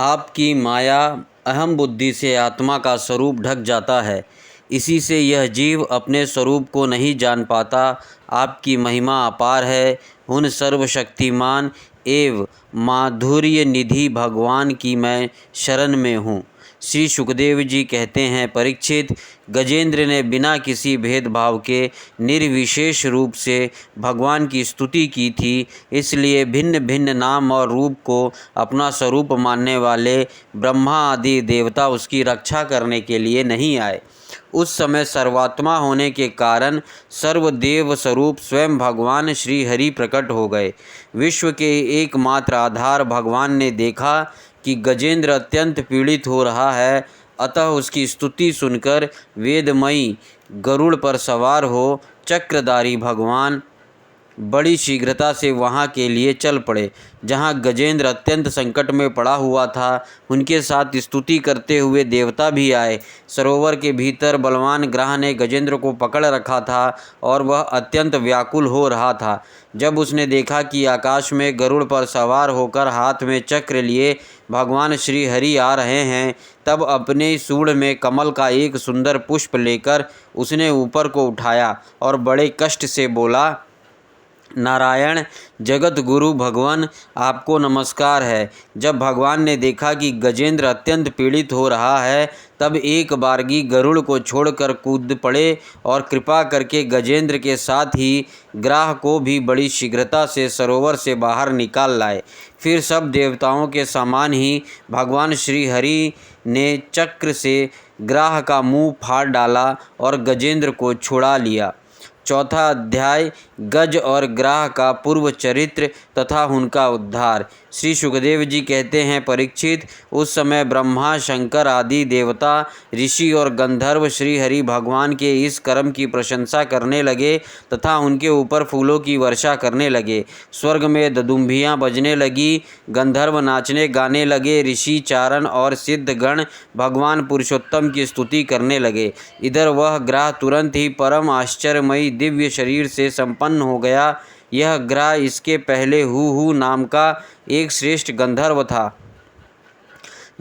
आपकी माया अहम बुद्धि से आत्मा का स्वरूप ढक जाता है। इसी से यह जीव अपने स्वरूप को नहीं जान पाता। आपकी महिमा अपार है। उन सर्वशक्तिमान एवं माधुर्य निधि भगवान की मैं शरण में हूँ। श्री सुखदेव जी कहते हैं, परीक्षित, गजेंद्र ने बिना किसी भेदभाव के निर्विशेष रूप से भगवान की स्तुति की थी। इसलिए भिन्न भिन्न नाम और रूप को अपना स्वरूप मानने वाले ब्रह्मा आदि देवता उसकी रक्षा करने के लिए नहीं आए। उस समय सर्वात्मा होने के कारण सर्वदेव स्वरूप स्वयं भगवान श्री हरि प्रकट हो गए। विश्व के एकमात्र आधार भगवान ने देखा कि गजेंद्र अत्यंत पीड़ित हो रहा है, अतः उसकी स्तुति सुनकर वेदमयी गरुड़ पर सवार हो चक्रधारी भगवान बड़ी शीघ्रता से वहाँ के लिए चल पड़े जहाँ गजेंद्र अत्यंत संकट में पड़ा हुआ था। उनके साथ स्तुति करते हुए देवता भी आए। सरोवर के भीतर बलवान ग्रह ने गजेंद्र को पकड़ रखा था और वह अत्यंत व्याकुल हो रहा था। जब उसने देखा कि आकाश में गरुड़ पर सवार होकर हाथ में चक्र लिए भगवान श्री हरि आ रहे हैं, तब अपने सूंड में कमल का एक सुंदर पुष्प लेकर उसने ऊपर को उठाया और बड़े कष्ट से बोला, नारायण जगत गुरु भगवान, आपको नमस्कार है। जब भगवान ने देखा कि गजेंद्र अत्यंत पीड़ित हो रहा है, तब एक बारगी गरुड़ को छोड़कर कूद पड़े और कृपा करके गजेंद्र के साथ ही ग्राह को भी बड़ी शीघ्रता से सरोवर से बाहर निकाल लाए। फिर सब देवताओं के समान ही भगवान श्री हरि ने चक्र से ग्राह का मुंह फाड़ डाला और गजेंद्र को छुड़ा लिया। चौथा अध्याय गज और ग्राह का पूर्व चरित्र तथा उनका उद्धार। श्री सुखदेव जी कहते हैं, परीक्षित, उस समय ब्रह्मा शंकर आदि देवता ऋषि और गंधर्व श्री हरि भगवान के इस कर्म की प्रशंसा करने लगे तथा उनके ऊपर फूलों की वर्षा करने लगे। स्वर्ग में दुदुम्बियाँ बजने लगी, गंधर्व नाचने गाने लगे, ऋषि चारण और सिद्धगण भगवान पुरुषोत्तम की स्तुति करने लगे। इधर वह ग्रह तुरंत ही परम आश्चर्यमयी दिव्य शरीर से संपन्न हो गया। यह ग्रह इसके पहले हु नाम का एक श्रेष्ठ गंधर्व था।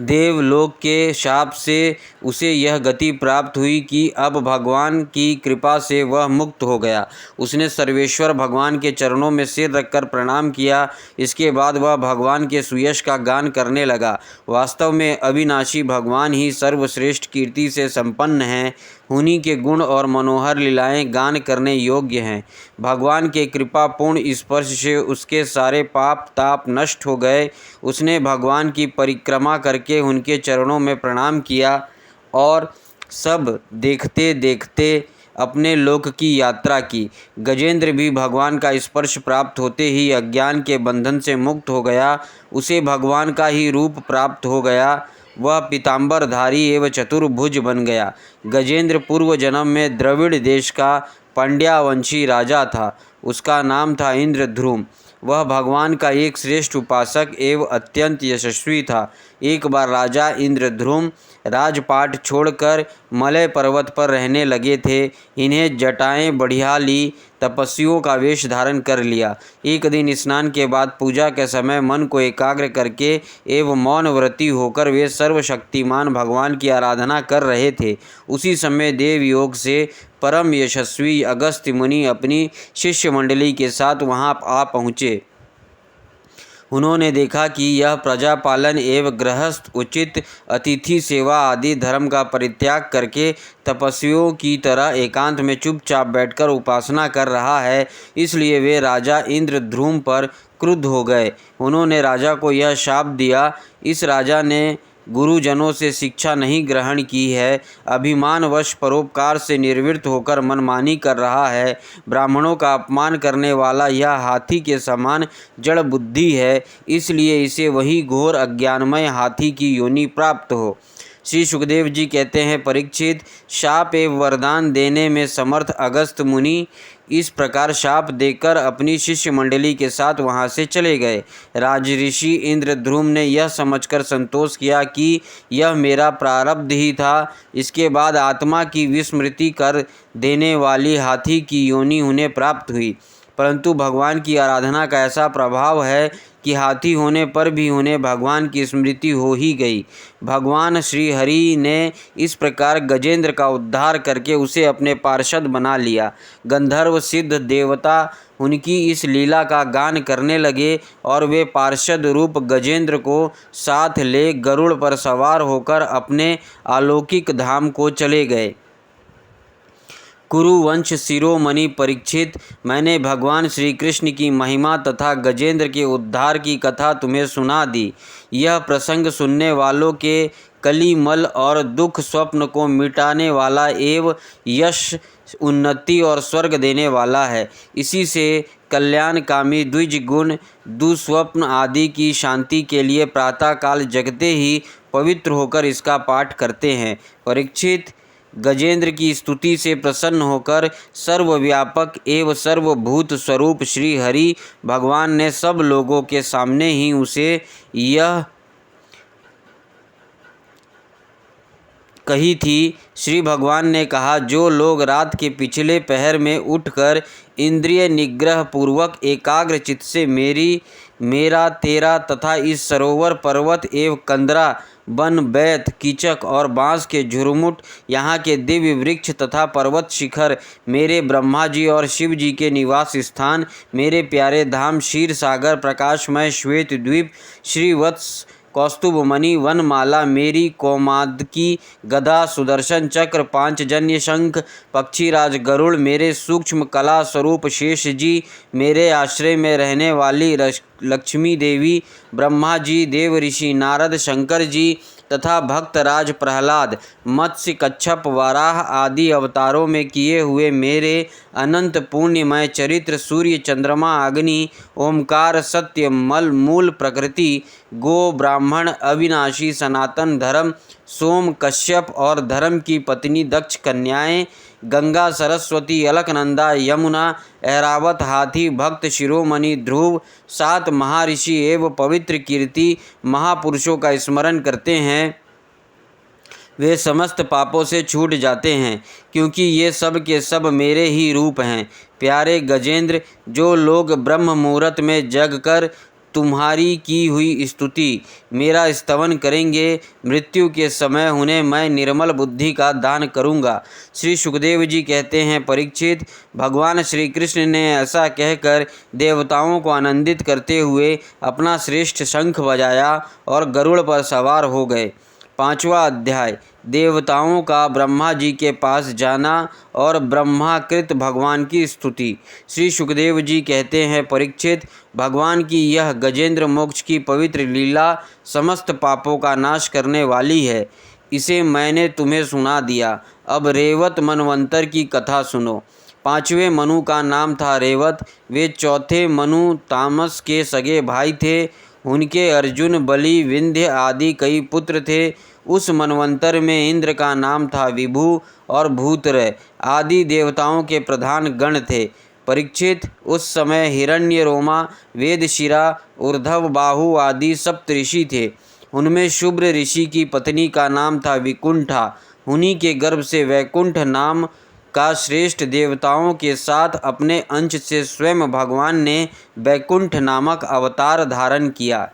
देवलोक के शाप से उसे यह गति प्राप्त हुई कि अब भगवान की कृपा से वह मुक्त हो गया। उसने सर्वेश्वर भगवान के चरणों में सिर रखकर प्रणाम किया। इसके बाद वह भगवान के सुयश का गान करने लगा। वास्तव में अविनाशी भगवान ही सर्वश्रेष्ठ कीर्ति से संपन्न हैं। उन्हीं के गुण और मनोहर लीलाएं गान करने योग्य हैं। भगवान के कृपा पूर्ण स्पर्श से उसके सारे पाप ताप नष्ट हो गए। उसने भगवान की परिक्रमा करके उनके चरणों में प्रणाम किया और सब देखते देखते अपने लोक की यात्रा की। गजेंद्र भी भगवान का स्पर्श प्राप्त होते ही अज्ञान के बंधन से मुक्त हो गया। उसे भगवान का ही रूप प्राप्त हो गया। वह पीताम्बरधारी एवं चतुर्भुज बन गया। गजेंद्र पूर्व जन्म में द्रविड़ देश का पांड्यावंशी राजा था। उसका नाम था इंद्रध्रुम। वह भगवान का एक श्रेष्ठ उपासक एवं अत्यंत यशस्वी था। एक बार राजा इंद्रध्रुम राजपाट छोड़कर मलय पर्वत पर रहने लगे थे। इन्हें जटाएं बढ़िया ली, तपस्वियों का वेश धारण कर लिया। एक दिन स्नान के बाद पूजा के समय मन को एकाग्र करके एवं मौन व्रती होकर वे सर्वशक्तिमान भगवान की आराधना कर रहे थे। उसी समय देव योग से परम यशस्वी अगस्त्य मुनि अपनी शिष्य मंडली के साथ वहां आ पहुँचे। उन्होंने देखा कि यह प्रजापालन एवं गृहस्थ उचित अतिथि सेवा आदि धर्म का परित्याग करके तपस्वियों की तरह एकांत में चुपचाप बैठकर उपासना कर रहा है। इसलिए वे राजा इंद्रध्रुम पर क्रुद्ध हो गए। उन्होंने राजा को यह शाप दिया, इस राजा ने गुरुजनों से शिक्षा नहीं ग्रहण की है, अभिमानवश परोपकार से निर्वृत्त होकर मनमानी कर रहा है। ब्राह्मणों का अपमान करने वाला यह हाथी के समान जड़ बुद्धि है, इसलिए इसे वही घोर अज्ञानमय हाथी की योनि प्राप्त हो। श्री सुखदेव जी कहते हैं, परीक्षित, शाप एवं वरदान देने में समर्थ अगस्त्य मुनि इस प्रकार शाप देकर अपनी शिष्य मंडली के साथ वहां से चले गए। राजऋषि इंद्रध्रुम ने यह समझकर संतोष किया कि यह मेरा प्रारब्ध ही था। इसके बाद आत्मा की विस्मृति कर देने वाली हाथी की योनि उन्हें प्राप्त हुई। परंतु भगवान की आराधना का ऐसा प्रभाव है कि हाथी होने पर भी उन्हें भगवान की स्मृति हो ही गई। भगवान श्री हरि ने इस प्रकार गजेंद्र का उद्धार करके उसे अपने पार्षद बना लिया। गंधर्व सिद्ध देवता उनकी इस लीला का गान करने लगे और वे पार्षद रूप गजेंद्र को साथ ले गरुड़ पर सवार होकर अपने अलौकिक धाम को चले गए। कुरुवंश शिरोमणि परीक्षित, मैंने भगवान श्री कृष्ण की महिमा तथा गजेंद्र के उद्धार की कथा तुम्हें सुना दी। यह प्रसंग सुनने वालों के कलिमल और दुख स्वप्न को मिटाने वाला एवं यश, उन्नति और स्वर्ग देने वाला है। इसी से कल्याणकामी द्विज गुण दुस्वप्न आदि की शांति के लिए प्रातःकाल जगते ही पवित्र होकर इसका पाठ करते हैं। परीक्षित, गजेंद्र की स्तुति से प्रसन्न होकर सर्वव्यापक एवं सर्वभूत स्वरूप श्री हरि भगवान ने सब लोगों के सामने ही उसे यह कही थी। श्री भगवान ने कहा, जो लोग रात के पिछले पहर में उठकर इंद्रिय निग्रह पूर्वक एकाग्र चित्त से मेरा तेरा तथा इस सरोवर पर्वत एवं कंदरा वन बैत कीचक और बांस के झुरमुट, यहाँ के दिव्य वृक्ष तथा पर्वत शिखर, मेरे ब्रह्मा जी और शिव जी के निवास स्थान, मेरे प्यारे धाम क्षीर सागर प्रकाशमय श्वेत द्वीप, श्रीवत्स कौस्तुभमणि वनमाला, मेरी कौमादकी गदा सुदर्शन चक्र पांचजन्य शंख पक्षीराज गरुड़, मेरे सूक्ष्म कला स्वरूप शेष जी, मेरे आश्रय में रहने वाली लक्ष्मी देवी, ब्रह्मा जी, देव ऋषि नारद, शंकर जी तथा भक्तराज प्रहलाद, मत्स्य कच्छप वाराह आदि अवतारों में किए हुए मेरे अनंत पुण्यमय चरित्र, सूर्य चंद्रमा अग्नि ओमकार सत्य मल मूल प्रकृति, गो ब्राह्मण अविनाशी सनातन धर्म, सोम कश्यप और धर्म की पत्नी दक्ष कन्याएं, गंगा सरस्वती अलकनंदा यमुना ऐरावत हाथी भक्त शिरोमणि ध्रुव, 7 महर्षि एवं पवित्र कीर्ति महापुरुषों का स्मरण करते हैं, वे समस्त पापों से छूट जाते हैं, क्योंकि ये सब के सब मेरे ही रूप हैं। प्यारे गजेंद्र, जो लोग ब्रह्म मुहूर्त में जगकर तुम्हारी की हुई स्तुति मेरा स्तवन करेंगे, मृत्यु के समय उन्हें मैं निर्मल बुद्धि का दान करूँगा। श्री सुखदेव जी कहते हैं, परीक्षित, भगवान श्री कृष्ण ने ऐसा कहकर देवताओं को आनंदित करते हुए अपना श्रेष्ठ शंख बजाया और गरुड़ पर सवार हो गए। 5वां अध्याय, देवताओं का ब्रह्मा जी के पास जाना और ब्रह्माकृत भगवान की स्तुति। श्री सुखदेव जी कहते हैं, परीक्षित, भगवान की यह गजेंद्र मोक्ष की पवित्र लीला समस्त पापों का नाश करने वाली है। इसे मैंने तुम्हें सुना दिया। अब रेवत मनवंतर की कथा सुनो। 5वें मनु का नाम था रेवत। वे चौथे मनु तामस के सगे भाई थे। उनके अर्जुन, बलि, विंध्य आदि कई पुत्र थे। उस मनवंतर में इंद्र का नाम था विभु और भूतरय आदि देवताओं के प्रधान गण थे। परीक्षित, उस समय हिरण्यरोमा, वेदशिरा, ऊर्ध्व बाहु आदि सप्तऋषि थे। उनमें शुभ्र ऋषि की पत्नी का नाम था विकुंठा। उन्हीं के गर्भ से वैकुंठ नाम का श्रेष्ठ देवताओं के साथ अपने अंश से स्वयं भगवान ने वैकुंठ नामक अवतार धारण किया।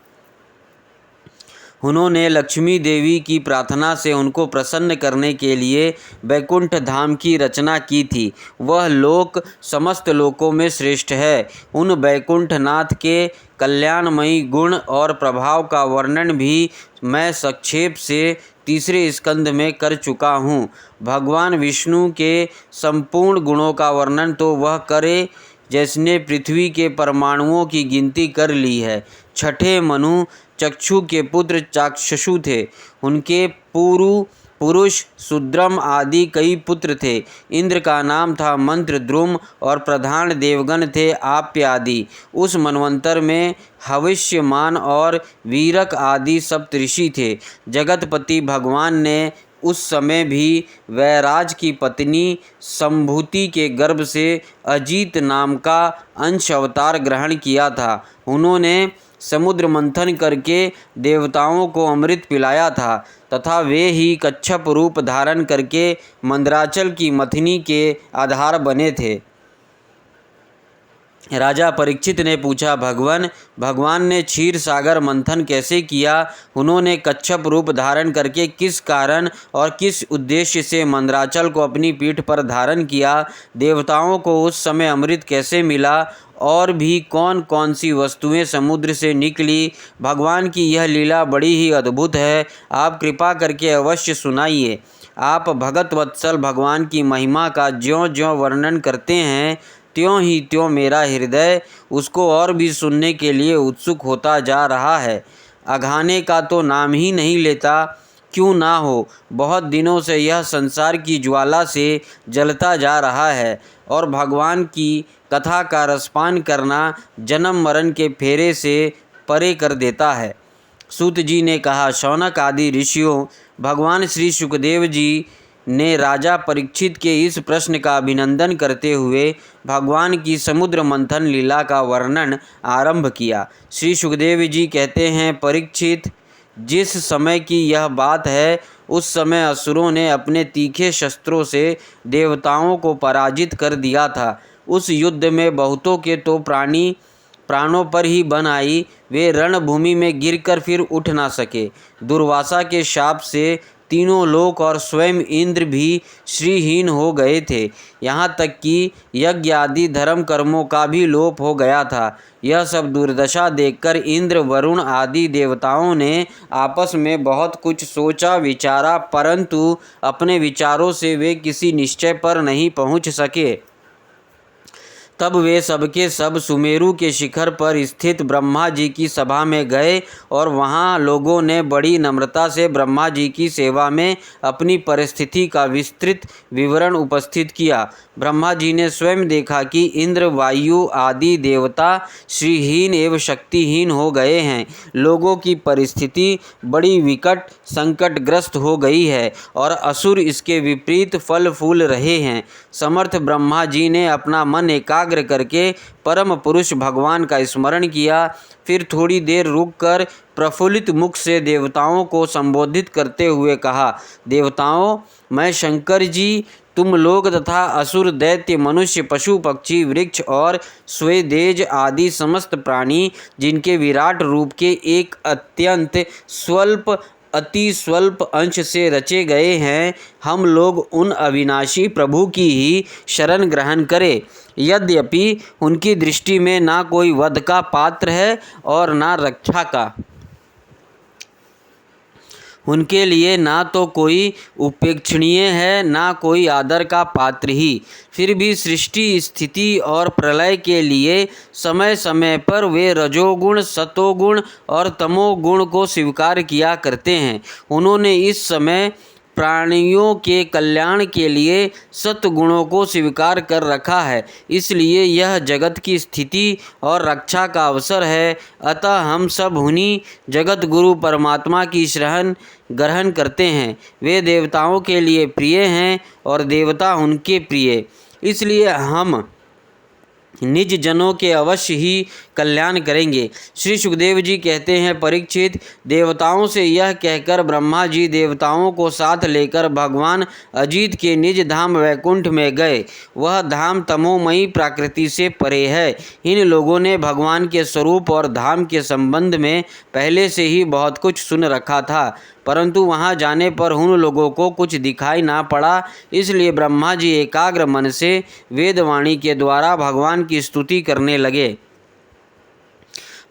उन्होंने लक्ष्मी देवी की प्रार्थना से उनको प्रसन्न करने के लिए वैकुंठ धाम की रचना की थी। वह लोक समस्त लोकों में श्रेष्ठ है। उन वैकुंठ नाथ के कल्याणमयी गुण और प्रभाव का वर्णन भी मैं संक्षेप से 3 स्कंद में कर चुका हूँ। भगवान विष्णु के संपूर्ण गुणों का वर्णन तो वह करे जिसने पृथ्वी के परमाणुओं की गिनती कर ली है। 6ठे मनु चक्षु के पुत्र चाक्षुषु थे। उनके पुरुष सुद्रम आदि कई पुत्र थे। इंद्र का नाम था मंत्रद्रुम और प्रधान देवगण थे आप्य आदि। उस मनवंतर में हविष्यमान और वीरक आदि सप्तऋषि थे। जगतपति भगवान ने उस समय भी वैराज की पत्नी संभूति के गर्भ से अजीत नाम का अंश अवतार ग्रहण किया था। उन्होंने समुद्र मंथन करके देवताओं को अमृत पिलाया था तथा वे ही कच्छप रूप धारण करके मंदराचल की मथनी के आधार बने थे। राजा परीक्षित ने पूछा, भगवान ने क्षीर सागर मंथन कैसे किया? उन्होंने कच्छप रूप धारण करके किस कारण और किस उद्देश्य से मंदराचल को अपनी पीठ पर धारण किया? देवताओं को उस समय अमृत कैसे मिला? और भी कौन कौन सी वस्तुएं समुद्र से निकली? भगवान की यह लीला बड़ी ही अद्भुत है। आप कृपा करके अवश्य सुनाइए। आप भगत वत्सल भगवान की महिमा का ज्यों ज्यों वर्णन करते हैं, त्यों ही त्यों मेरा हृदय उसको और भी सुनने के लिए उत्सुक होता जा रहा है। अघाने का तो नाम ही नहीं लेता। क्यों ना हो, बहुत दिनों से यह संसार की ज्वाला से जलता जा रहा है और भगवान की कथा का रसपान करना जन्म मरण के फेरे से परे कर देता है। सूत जी ने कहा, शौनक आदि ऋषियों, भगवान श्री सुखदेव जी ने राजा परीक्षित के इस प्रश्न का अभिनंदन करते हुए भगवान की समुद्र मंथन लीला का वर्णन आरंभ किया। श्री सुखदेव जी कहते हैं, परीक्षित, जिस समय की यह बात है उस समय असुरों ने अपने तीखे शस्त्रों से देवताओं को पराजित कर दिया था। उस युद्ध में बहुतों के तो प्राणों पर ही बन आई। वे रणभूमि में गिरकर फिर उठ ना सके। दुर्वासा के शाप से तीनों लोक और स्वयं इंद्र भी श्रीहीन हो गए थे। यहाँ तक कि यज्ञ आदि धर्म कर्मों का भी लोप हो गया था। यह सब दुर्दशा देखकर इंद्र, वरुण आदि देवताओं ने आपस में बहुत कुछ सोचा विचारा, परंतु अपने विचारों से वे किसी निश्चय पर नहीं पहुँच सके। तब वे सबके सब सुमेरु के शिखर पर स्थित ब्रह्मा जी की सभा में गए और वहाँ लोगों ने बड़ी नम्रता से ब्रह्मा जी की सेवा में अपनी परिस्थिति का विस्तृत विवरण उपस्थित किया। ब्रह्मा जी ने स्वयं देखा कि इंद्र, वायु आदि देवता श्रीहीन एवं शक्तिहीन हो गए हैं। लोगों की परिस्थिति बड़ी विकट संकटग्रस्त हो गई है और असुर इसके विपरीत फल फूल रहे हैं। समर्थ ब्रह्मा जी ने अपना मन एकाग्र करके परम पुरुष भगवान का स्मरण किया। फिर थोड़ी देर रुककर प्रफुल्लित मुख से देवताओं को संबोधित करते हुए कहा, देवताओं, मैं शंकर जी तुम लोग तथा असुर, दैत्य, मनुष्य, पशु, पक्षी, वृक्ष और स्वेदेज आदि समस्त प्राणी जिनके विराट रूप के एक अति स्वल्प अंश से रचे गए हैं, हम लोग उन अविनाशी प्रभु की ही शरण ग्रहण करें। यद्यपि उनकी दृष्टि में ना कोई वध का पात्र है और ना रक्षा का। उनके लिए ना तो कोई उपेक्षणीय है, ना कोई आदर का पात्र ही। फिर भी सृष्टि, स्थिति और प्रलय के लिए समय समय पर वे रजोगुण, सतोगुण और तमोगुण को स्वीकार किया करते हैं। उन्होंने इस समय प्राणियों के कल्याण के लिए सत्गुणों को स्वीकार कर रखा है, इसलिए यह जगत की स्थिति और रक्षा का अवसर है। अतः हम सब उन्हीं जगत गुरु परमात्मा की शरण ग्रहण करते हैं। वे देवताओं के लिए प्रिय हैं और देवता उनके प्रिय, इसलिए हम निज जनों के अवश्य ही कल्याण करेंगे। श्री सुखदेव जी कहते हैं, परीक्षित, देवताओं से यह कहकर ब्रह्मा जी देवताओं को साथ लेकर भगवान अजित के निज धाम वैकुंठ में गए। वह धाम तमोमयी प्रकृति से परे है। इन लोगों ने भगवान के स्वरूप और धाम के संबंध में पहले से ही बहुत कुछ सुन रखा था, परंतु वहां जाने पर उन लोगों को कुछ दिखाई ना पड़ा। इसलिए ब्रह्मा जी एकाग्र मन से वेदवाणी के द्वारा भगवान की स्तुति करने लगे।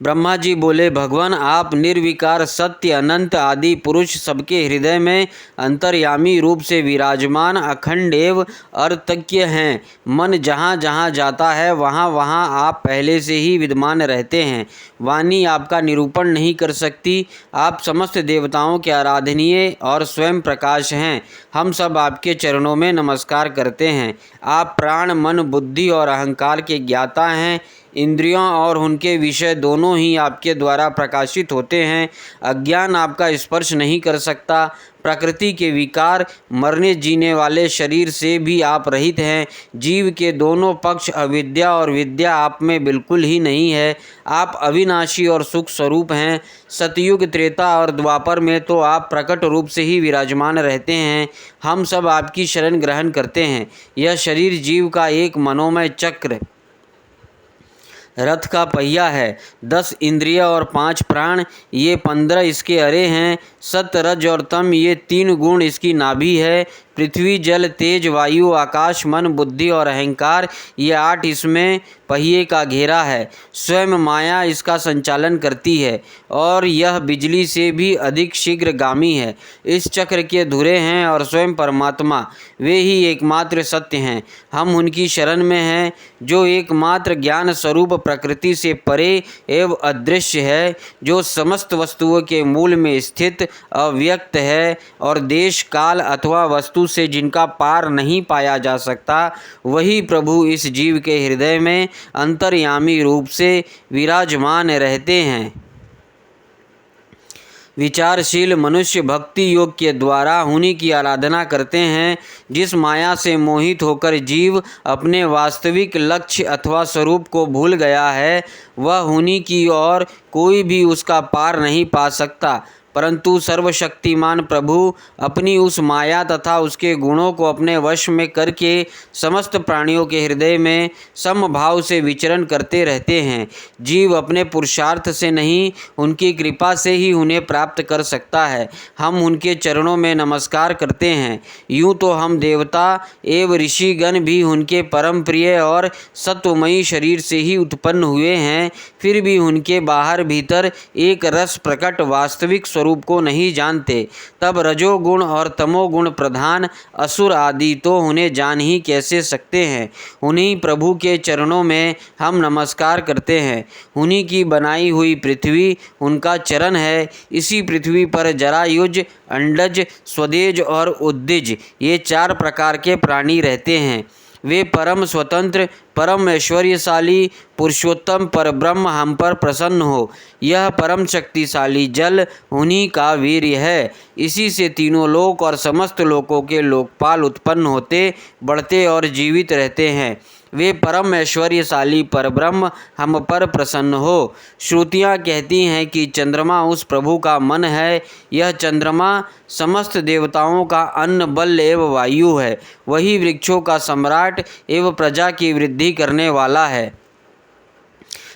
ब्रह्मा जी बोले, भगवान, आप निर्विकार, सत्य, अनंत आदि पुरुष सबके हृदय में अंतर्यामी रूप से विराजमान अखंड एवं अर्थज्ञ हैं। मन जहाँ जहाँ जाता है वहाँ वहाँ आप पहले से ही विद्यमान रहते हैं। वाणी आपका निरूपण नहीं कर सकती। आप समस्त देवताओं के आराधनीय और स्वयं प्रकाश हैं। हम सब आपके चरणों में नमस्कार करते हैं। आप प्राण, मन, बुद्धि और अहंकार के ज्ञाता हैं। इंद्रियों और उनके विषय दोनों ही आपके द्वारा प्रकाशित होते हैं। अज्ञान आपका स्पर्श नहीं कर सकता। प्रकृति के विकार, मरने जीने वाले शरीर से भी आप रहित हैं। जीव के दोनों पक्ष, अविद्या और विद्या, आप में बिल्कुल ही नहीं है। आप अविनाशी और सुख स्वरूप हैं। सतयुग, त्रेता और द्वापर में तो आप प्रकट रूप से ही विराजमान रहते हैं। हम सब आपकी शरण ग्रहण करते हैं। यह शरीर जीव का एक मनोमय चक्र रथ का पहिया है। 10 इंद्रिय और 5 प्राण, ये 15 इसके अरे हैं। सत रज और तम, ये 3 गुण इसकी नाभि है। पृथ्वी जल तेज वायु आकाश मन बुद्धि और अहंकार, ये 8 इसमें पहिए का घेरा है। स्वयं माया इसका संचालन करती है और यह बिजली से भी अधिक शीघ्रगामी है। इस चक्र के धुरे हैं और स्वयं परमात्मा, वे ही एकमात्र सत्य हैं। हम उनकी शरण में हैं जो एकमात्र ज्ञान स्वरूप प्रकृति से परे एवं अदृश्य है, जो समस्त वस्तुओं के मूल में स्थित अव्यक्त है और देश काल अथवा वस्तु से जिनका पार नहीं पाया जा सकता, वही प्रभु इस जीव के हृदय में अंतर्यामी रूप से विराजमान रहते हैं। विचारशील मनुष्य भक्ति योग के द्वारा उन्हीं की आराधना करते हैं। जिस माया से मोहित होकर जीव अपने वास्तविक लक्ष्य अथवा स्वरूप को भूल गया है, वह उन्हीं की और कोई भी उसका पार नहीं पा सकता। परंतु सर्वशक्तिमान प्रभु अपनी उस माया तथा उसके गुणों को अपने वश में करके समस्त प्राणियों के हृदय में समभाव से विचरण करते रहते हैं। जीव अपने पुरुषार्थ से नहीं, उनकी कृपा से ही उन्हें प्राप्त कर सकता है। हम उनके चरणों में नमस्कार करते हैं। यूँ तो हम देवता एवं ऋषिगण भी उनके परम प्रिय और सत्वमयी शरीर से ही उत्पन्न हुए हैं, फिर भी उनके बाहर भीतर एक रस प्रकट वास्तविक रूप को नहीं जानते। तब रजोगुण और तमोगुण प्रधान असुर आदि तो उन्हें जान ही कैसे सकते हैं। उन्हीं प्रभु के चरणों में हम नमस्कार करते हैं। उन्हीं की बनाई हुई पृथ्वी उनका चरण है। इसी पृथ्वी पर जरायुज, अंडज, स्वदेज और उद्दिज, ये 4 प्रकार के प्राणी रहते हैं। वे परम स्वतंत्र, परम ऐश्वर्यशाली पुरुषोत्तम पर ब्रह्म हम पर प्रसन्न हो। यह परम शक्तिशाली जल उन्हीं का वीर्य है। इसी से तीनों लोक और समस्त लोकों के लोकपाल उत्पन्न होते, बढ़ते और जीवित रहते हैं। वे परम ऐश्वर्यशाली परब्रह्म हम पर प्रसन्न हो। श्रुतियाँ कहती हैं कि चंद्रमा उस प्रभु का मन है। यह चंद्रमा समस्त देवताओं का अन्न बल एवं वायु है। वही वृक्षों का सम्राट एवं प्रजा की वृद्धि करने वाला है।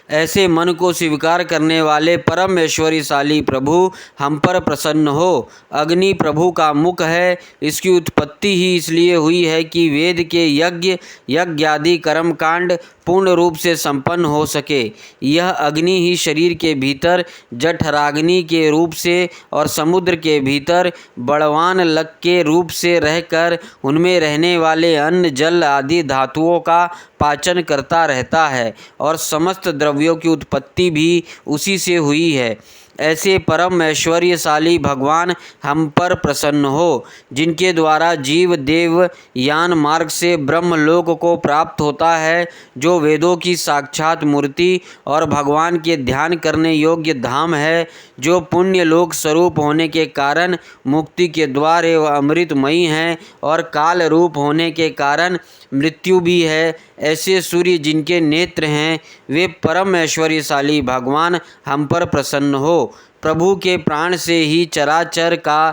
ऐसे मन को स्वीकार करने वाले परम ऐश्वर्यशाली प्रभु हम पर प्रसन्न हो। अग्नि प्रभु का मुख है। इसकी उत्पत्ति ही इसलिए हुई है कि वेद के यज्ञ आदि कर्मकांड पूर्ण रूप से संपन्न हो सके। यह अग्नि ही शरीर के भीतर जठराग्नि के रूप से और समुद्र के भीतर बड़वान लक के रूप से रहकर उनमें रहने वाले अन्न जल आदि धातुओं का पाचन करता रहता है और समस्त द्रव्यों की उत्पत्ति भी उसी से हुई है। ऐसे परम ऐश्वर्यशाली भगवान हम पर प्रसन्न हो, जिनके द्वारा जीव देव यान मार्ग से ब्रह्मलोक को प्राप्त होता है, जो वेदों की साक्षात मूर्ति और भगवान के ध्यान करने योग्य धाम है, जो पुण्य लोक स्वरूप होने के कारण मुक्ति के द्वार एवं अमृतमयी हैं और काल रूप होने के कारण मृत्यु भी है। ऐसे सूर्य जिनके नेत्र हैं, वे परम ऐश्वर्यशाली भगवान हम पर प्रसन्न हो। प्रभु के प्राण से ही चराचर का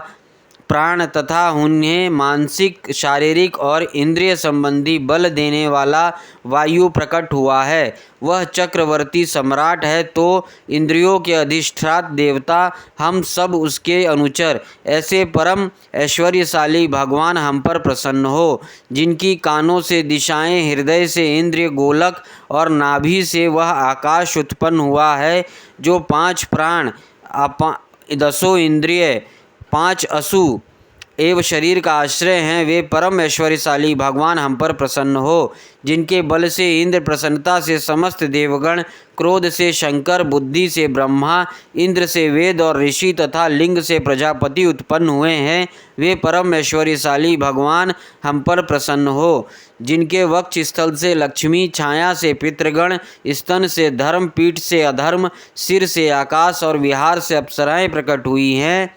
प्राण तथा उन्हें मानसिक, शारीरिक और इंद्रिय संबंधी बल देने वाला वायु प्रकट हुआ है। वह चक्रवर्ती सम्राट है, तो इंद्रियों के अधिष्ठाता देवता हम सब उसके अनुचर। ऐसे परम ऐश्वर्यशाली भगवान हम पर प्रसन्न हो, जिनकी कानों से दिशाएं, हृदय से इंद्रिय गोलक और नाभि से वह आकाश उत्पन्न हुआ है, जो 5 प्राण, 10 इंद्रिय, 5 असु एवं शरीर का आश्रय हैं। वे परम ऐश्वर्यशाली भगवान हम पर प्रसन्न हो, जिनके बल से इंद्र, प्रसन्नता से समस्त देवगण, क्रोध से शंकर, बुद्धि से ब्रह्मा, इंद्र से वेद और ऋषि तथा लिंग से प्रजापति उत्पन्न हुए हैं। वे परम ऐश्वर्यशाली भगवान हम पर प्रसन्न हो, जिनके वक्ष स्थल से लक्ष्मी, छाया से पितृगण, स्तन से धर्म, पीठ से अधर्म, सिर से आकाश और विहार से अप्सराएं प्रकट हुई हैं।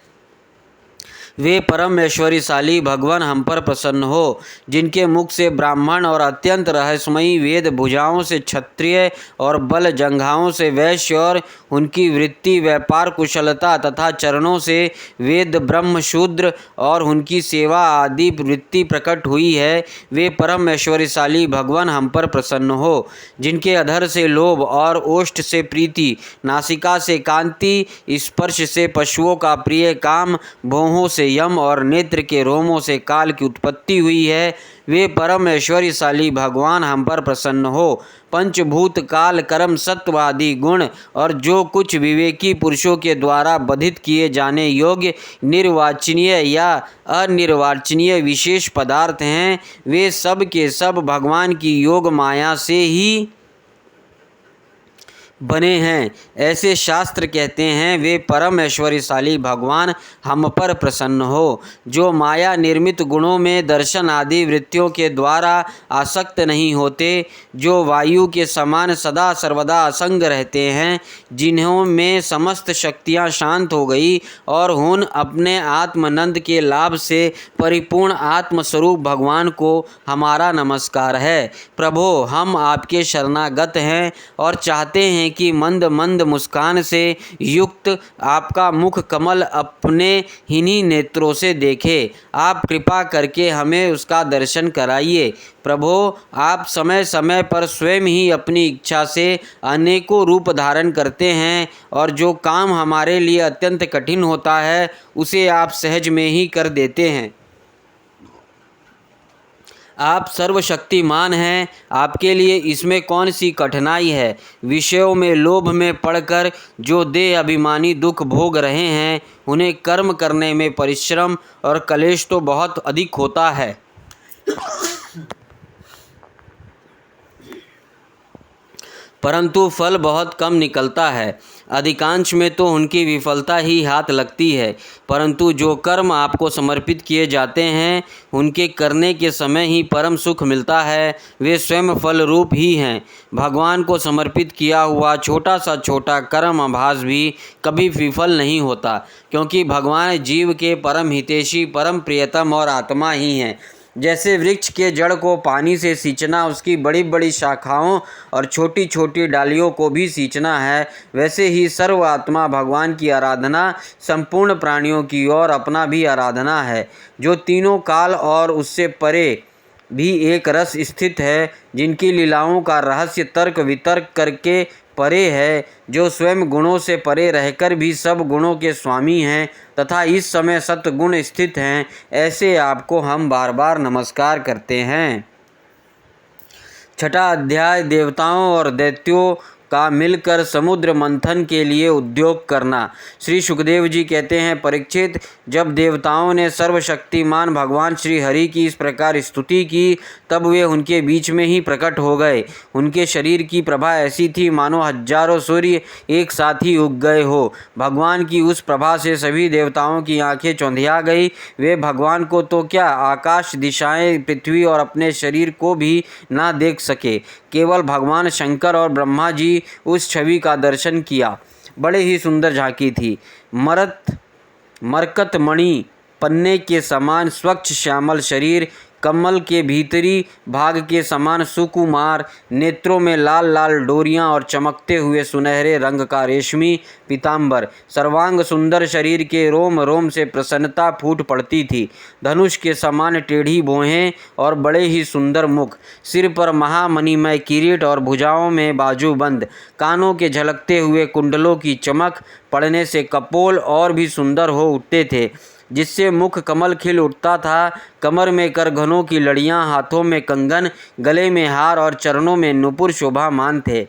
वे परम ऐश्वर्यशाली भगवान हम पर प्रसन्न हो, जिनके मुख से ब्राह्मण और अत्यंत रहस्यमयी वेद, भुजाओं से क्षत्रिय और बल जंघाओं से वैश्य और उनकी वृत्ति व्यापार कुशलता तथा चरणों से वेद ब्रह्म शूद्र और उनकी सेवा आदि वृत्ति प्रकट हुई है, वे परम ऐश्वर्यशाली भगवान हम पर प्रसन्न हो, जिनके अधर से लोभ और ओष्ठ से प्रीति, नासिका से कांति, स्पर्श से पशुओं का प्रिय काम, भौहों से यम और नेत्र के रोमों से काल की उत्पत्ति हुई है, वे परम ऐश्वर्यशाली भगवान हम पर प्रसन्न हो। पंचभूत काल कर्म सत्व आदि गुण और जो कुछ विवेकी पुरुषों के द्वारा बधित किए जाने योग्य निर्वाचनीय या अनिर्वाचनीय विशेष पदार्थ हैं, वे सब के सब भगवान की योग माया से ही बने हैं। ऐसे शास्त्र कहते हैं, वे परम ऐश्वर्यशाली भगवान हम पर प्रसन्न हो, जो माया निर्मित गुणों में दर्शन आदि वृत्तियों के द्वारा आसक्त नहीं होते, जो वायु के समान सदा सर्वदा असंग रहते हैं, जिन्हों में समस्त शक्तियां शांत हो गई और उन अपने आत्मानंद के लाभ से परिपूर्ण आत्मस्वरूप भगवान को हमारा नमस्कार है। प्रभो, हम आपके शरणागत हैं और चाहते हैं कि मंद मंद मुस्कान से युक्त आपका मुख कमल अपने इन्हीं नेत्रों से देखे। आप कृपा करके हमें उसका दर्शन कराइए। प्रभो, आप समय समय पर स्वयं ही अपनी इच्छा से अनेकों रूप धारण करते हैं और जो काम हमारे लिए अत्यंत कठिन होता है उसे आप सहज में ही कर देते हैं। आप सर्वशक्तिमान हैं, आपके लिए इसमें कौन सी कठिनाई है। विषयों में लोभ में पड़कर जो देह अभिमानी दुख भोग रहे हैं, उन्हें कर्म करने में परिश्रम और कलेश तो बहुत अधिक होता है, परंतु फल बहुत कम निकलता है। अधिकांश में तो उनकी विफलता ही हाथ लगती है, परंतु जो कर्म आपको समर्पित किए जाते हैं उनके करने के समय ही परम सुख मिलता है, वे स्वयं फल रूप ही हैं। भगवान को समर्पित किया हुआ छोटा सा छोटा कर्म आभास भी कभी विफल नहीं होता, क्योंकि भगवान जीव के परम हितैषी, परम प्रियतम और आत्मा ही हैं। जैसे वृक्ष के जड़ को पानी से सींचना उसकी बड़ी बड़ी शाखाओं और छोटी छोटी डालियों को भी सींचना है, वैसे ही सर्व आत्मा भगवान की आराधना संपूर्ण प्राणियों की ओर अपना भी आराधना है, जो तीनों काल और उससे परे भी एक रस स्थित है, जिनकी लीलाओं का रहस्य तर्क वितर्क करके परे है, जो स्वयं गुणों से परे रहकर भी सब गुणों के स्वामी हैं तथा इस समय सत्गुण स्थित हैं। ऐसे आपको हम बार बार नमस्कार करते हैं। छठा अध्याय, देवताओं और दैत्यों का मिलकर समुद्र मंथन के लिए उद्योग करना। श्री सुखदेव जी कहते हैं, परीक्षित, जब देवताओं ने सर्वशक्तिमान भगवान श्री हरि की इस प्रकार स्तुति की, तब वे उनके बीच में ही प्रकट हो गए। उनके शरीर की प्रभा ऐसी थी मानो हजारों सूर्य एक साथ ही उग गए हो। भगवान की उस प्रभा से सभी देवताओं की आंखें चौंधिया गई। वे भगवान को तो क्या, आकाश, दिशाएं, पृथ्वी और अपने शरीर को भी ना देख सके। केवल भगवान शंकर और ब्रह्मा जी उस छवि का दर्शन किया। बड़े ही सुंदर झांकी थी। मरकत मणि पन्ने के समान स्वच्छ श्यामल शरीर, कमल के भीतरी भाग के समान सुकुमार, नेत्रों में लाल लाल डोरियां और चमकते हुए सुनहरे रंग का रेशमी पीताम्बर, सर्वांग सुंदर शरीर के रोम रोम से प्रसन्नता फूट पड़ती थी। धनुष के समान टेढ़ी भौहें और बड़े ही सुंदर मुख, सिर पर महामणिमय किरीट और भुजाओं में बाजूबंद, कानों के झलकते हुए कुंडलों की चमक पड़ने से कपोल और भी सुंदर हो उठते थे, जिससे मुख कमल खिल उठता था। कमर में करघनों की लड़ियां, हाथों में कंगन, गले में हार और चरणों में नुपुर शोभामान थे।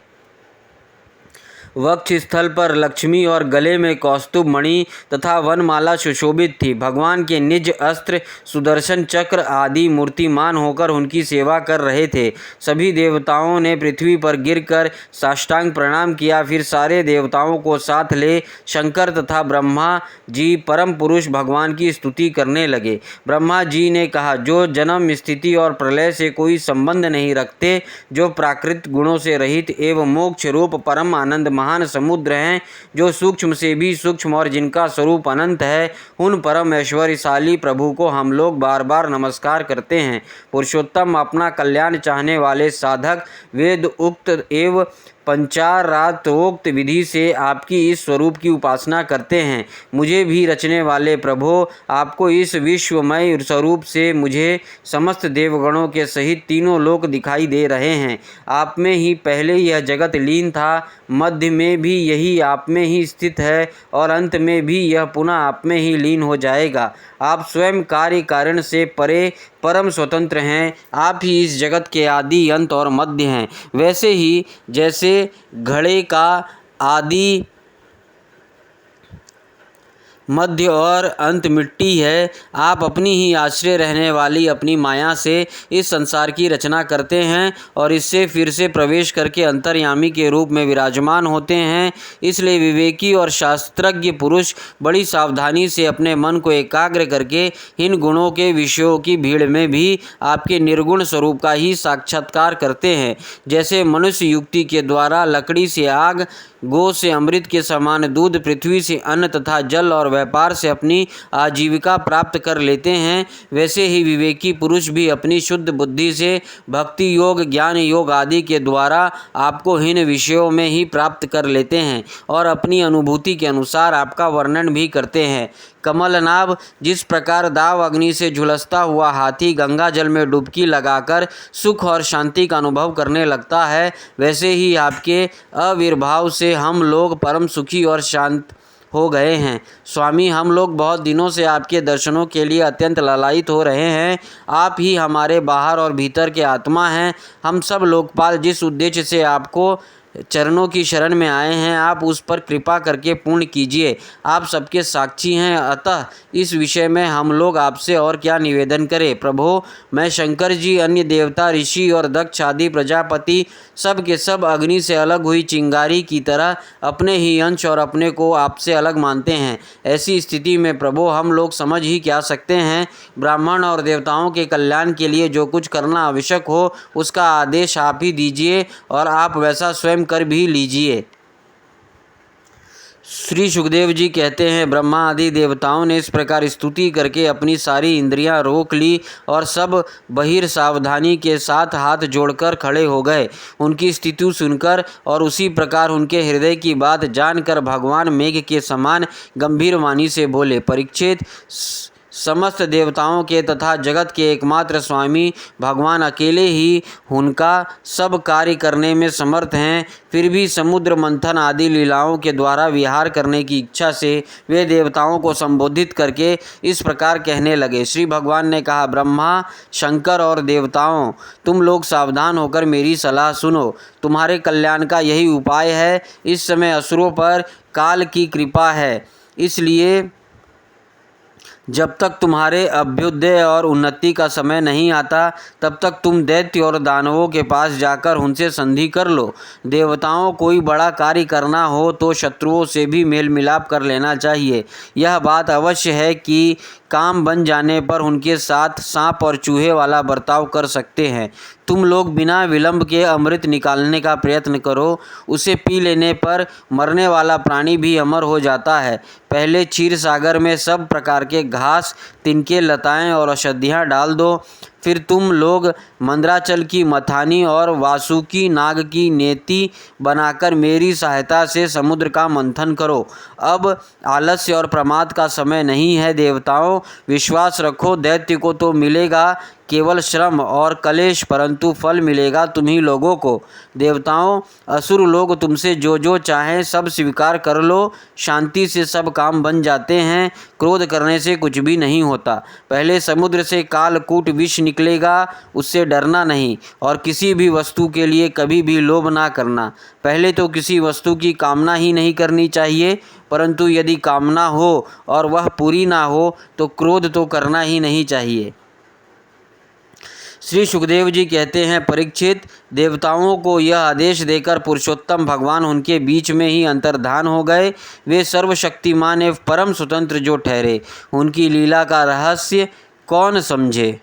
वक्ष स्थल पर लक्ष्मी और गले में कौस्तुभ मणि तथा वनमाला सुशोभित थी। भगवान के निज अस्त्र, सुदर्शन चक्र आदि मूर्तिमान होकर उनकी सेवा कर रहे थे। सभी देवताओं ने पृथ्वी पर गिरकर साष्टांग प्रणाम किया। फिर सारे देवताओं को साथ ले शंकर तथा ब्रह्मा जी परम पुरुष भगवान की स्तुति करने लगे। ब्रह्मा जी ने कहा, जो जन्म, स्थिति और प्रलय से कोई संबंध नहीं रखते, जो प्राकृत गुणों से रहित एवं मोक्ष रूप परम आनंद महान समुद्र हैं, जो सूक्ष्म से भी सूक्ष्म और जिनका स्वरूप अनंत है, उन परम ऐश्वर्यशाली प्रभु को हम लोग बार बार नमस्कार करते हैं। पुरुषोत्तम, अपना कल्याण चाहने वाले साधक वेद उक्त एवं पंचारात्रोक्त विधि से आपकी इस स्वरूप की उपासना करते हैं। मुझे भी रचने वाले प्रभो, आपको इस विश्वमय स्वरूप से मुझे समस्त देवगणों के सहित तीनों लोक दिखाई दे रहे हैं। आप में ही पहले यह जगत लीन था, मध्य में भी यही आप में ही स्थित है और अंत में भी यह पुनः आप में ही लीन हो जाएगा। आप स्वयं कार्य कारण से परे परम स्वतंत्र हैं। आप ही इस जगत के आदि, अंत और मध्य हैं। वैसे ही जैसे घड़े का आदि, मध्य और अंत मिट्टी है, आप अपनी ही आश्रय रहने वाली अपनी माया से इस संसार की रचना करते हैं और इससे फिर से प्रवेश करके अंतर्यामी के रूप में विराजमान होते हैं। इसलिए विवेकी और शास्त्रज्ञ पुरुष बड़ी सावधानी से अपने मन को एकाग्र करके इन गुणों के विषयों की भीड़ में भी आपके निर्गुण स्वरूप का ही साक्षात्कार करते हैं। जैसे मनुष्य युक्ति के द्वारा लकड़ी से आग, गो से अमृत के समान दूध, पृथ्वी से अन्न तथा जल और व्यापार से अपनी आजीविका प्राप्त कर लेते हैं, वैसे ही विवेकी पुरुष भी अपनी शुद्ध बुद्धि से भक्ति योग, ज्ञान योग आदि के द्वारा आपको इन विषयों में ही प्राप्त कर लेते हैं और अपनी अनुभूति के अनुसार आपका वर्णन भी करते हैं। कमलनाभ, जिस प्रकार दाव अग्नि से झुलसता हुआ हाथी गंगा जल में डुबकी लगाकर सुख और शांति का अनुभव करने लगता है, वैसे ही आपके आविर्भाव से हम लोग परम सुखी और शांत हो गए हैं। स्वामी, हम लोग बहुत दिनों से आपके दर्शनों के लिए अत्यंत लालायित हो रहे हैं। आप ही हमारे बाहर और भीतर के आत्मा हैं। हम सब लोकपाल जिस उद्देश्य से आपको चरणों की शरण में आए हैं, आप उस पर कृपा करके पूर्ण कीजिए। आप सबके साक्षी हैं, अतः इस विषय में हम लोग आपसे और क्या निवेदन करें। प्रभो, मैं शंकर जी, अन्य देवता, ऋषि और दक्ष आदि प्रजापति सब के सब अग्नि से अलग हुई चिंगारी की तरह अपने ही अंश और अपने को आपसे अलग मानते हैं। ऐसी स्थिति में प्रभो, हम लोग समझ ही क्या सकते हैं। ब्राह्मण और देवताओं के कल्याण के लिए जो कुछ करना आवश्यक हो, उसका आदेश आप ही दीजिए और आप वैसा स्वयं कर भी लीजिए। श्री सुखदेव जी कहते हैं, ब्रह्मा आदि देवताओं ने इस प्रकार स्तुति करके अपनी सारी इंद्रियां रोक ली और सब बहिर सावधानी के साथ हाथ जोड़कर खड़े हो गए। उनकी स्थिति सुनकर और उसी प्रकार उनके हृदय की बात जानकर भगवान मेघ के समान गंभीर वाणी से बोले, परीक्षित, समस्त देवताओं के तथा जगत के एकमात्र स्वामी भगवान अकेले ही उनका सब कार्य करने में समर्थ हैं। फिर भी समुद्र मंथन आदि लीलाओं के द्वारा विहार करने की इच्छा से वे देवताओं को संबोधित करके इस प्रकार कहने लगे। श्री भगवान ने कहा, ब्रह्मा, शंकर और देवताओं, तुम लोग सावधान होकर मेरी सलाह सुनो। तुम्हारे कल्याण का यही उपाय है। इस समय असुरों पर काल की कृपा है, इसलिए जब तक तुम्हारे अभ्युदय और उन्नति का समय नहीं आता, तब तक तुम दैत्य और दानवों के पास जाकर उनसे संधि कर लो। देवताओं, कोई बड़ा कार्य करना हो तो शत्रुओं से भी मेल मिलाप कर लेना चाहिए। यह बात अवश्य है कि काम बन जाने पर उनके साथ सांप और चूहे वाला बर्ताव कर सकते हैं। तुम लोग बिना विलंब के अमृत निकालने का प्रयत्न करो। उसे पी लेने पर मरने वाला प्राणी भी अमर हो जाता है। पहले क्षीर सागर में सब प्रकार के घास, तिनके, लताएं और औषधियाँ डाल दो। फिर तुम लोग मंदराचल की मथानी और वासुकी नाग की नेति बनाकर मेरी सहायता से समुद्र का मंथन करो। अब आलस्य और प्रमाद का समय नहीं है। देवताओं, विश्वास रखो, दैत्य को तो मिलेगा केवल श्रम और कलेश, परंतु फल मिलेगा तुम्ही लोगों को। देवताओं, असुर लोग तुमसे जो जो चाहें सब स्वीकार कर लो। शांति से सब काम बन जाते हैं। क्रोध करने से कुछ भी नहीं होता। पहले समुद्र से कालकूट विष निकलेगा, उससे डरना नहीं और किसी भी वस्तु के लिए कभी भी लोभ ना करना। पहले तो किसी वस्तु की कामना ही नहीं करनी चाहिए, परंतु यदि कामना हो और वह पूरी ना हो तो क्रोध तो करना ही नहीं चाहिए। श्री सुखदेव जी कहते हैं, परीक्षित, देवताओं को यह आदेश देकर पुरुषोत्तम भगवान उनके बीच में ही अंतर्धान हो गए। वे सर्वशक्तिमान एवं परम स्वतंत्र जो ठहरे, उनकी लीला का रहस्य कौन समझे।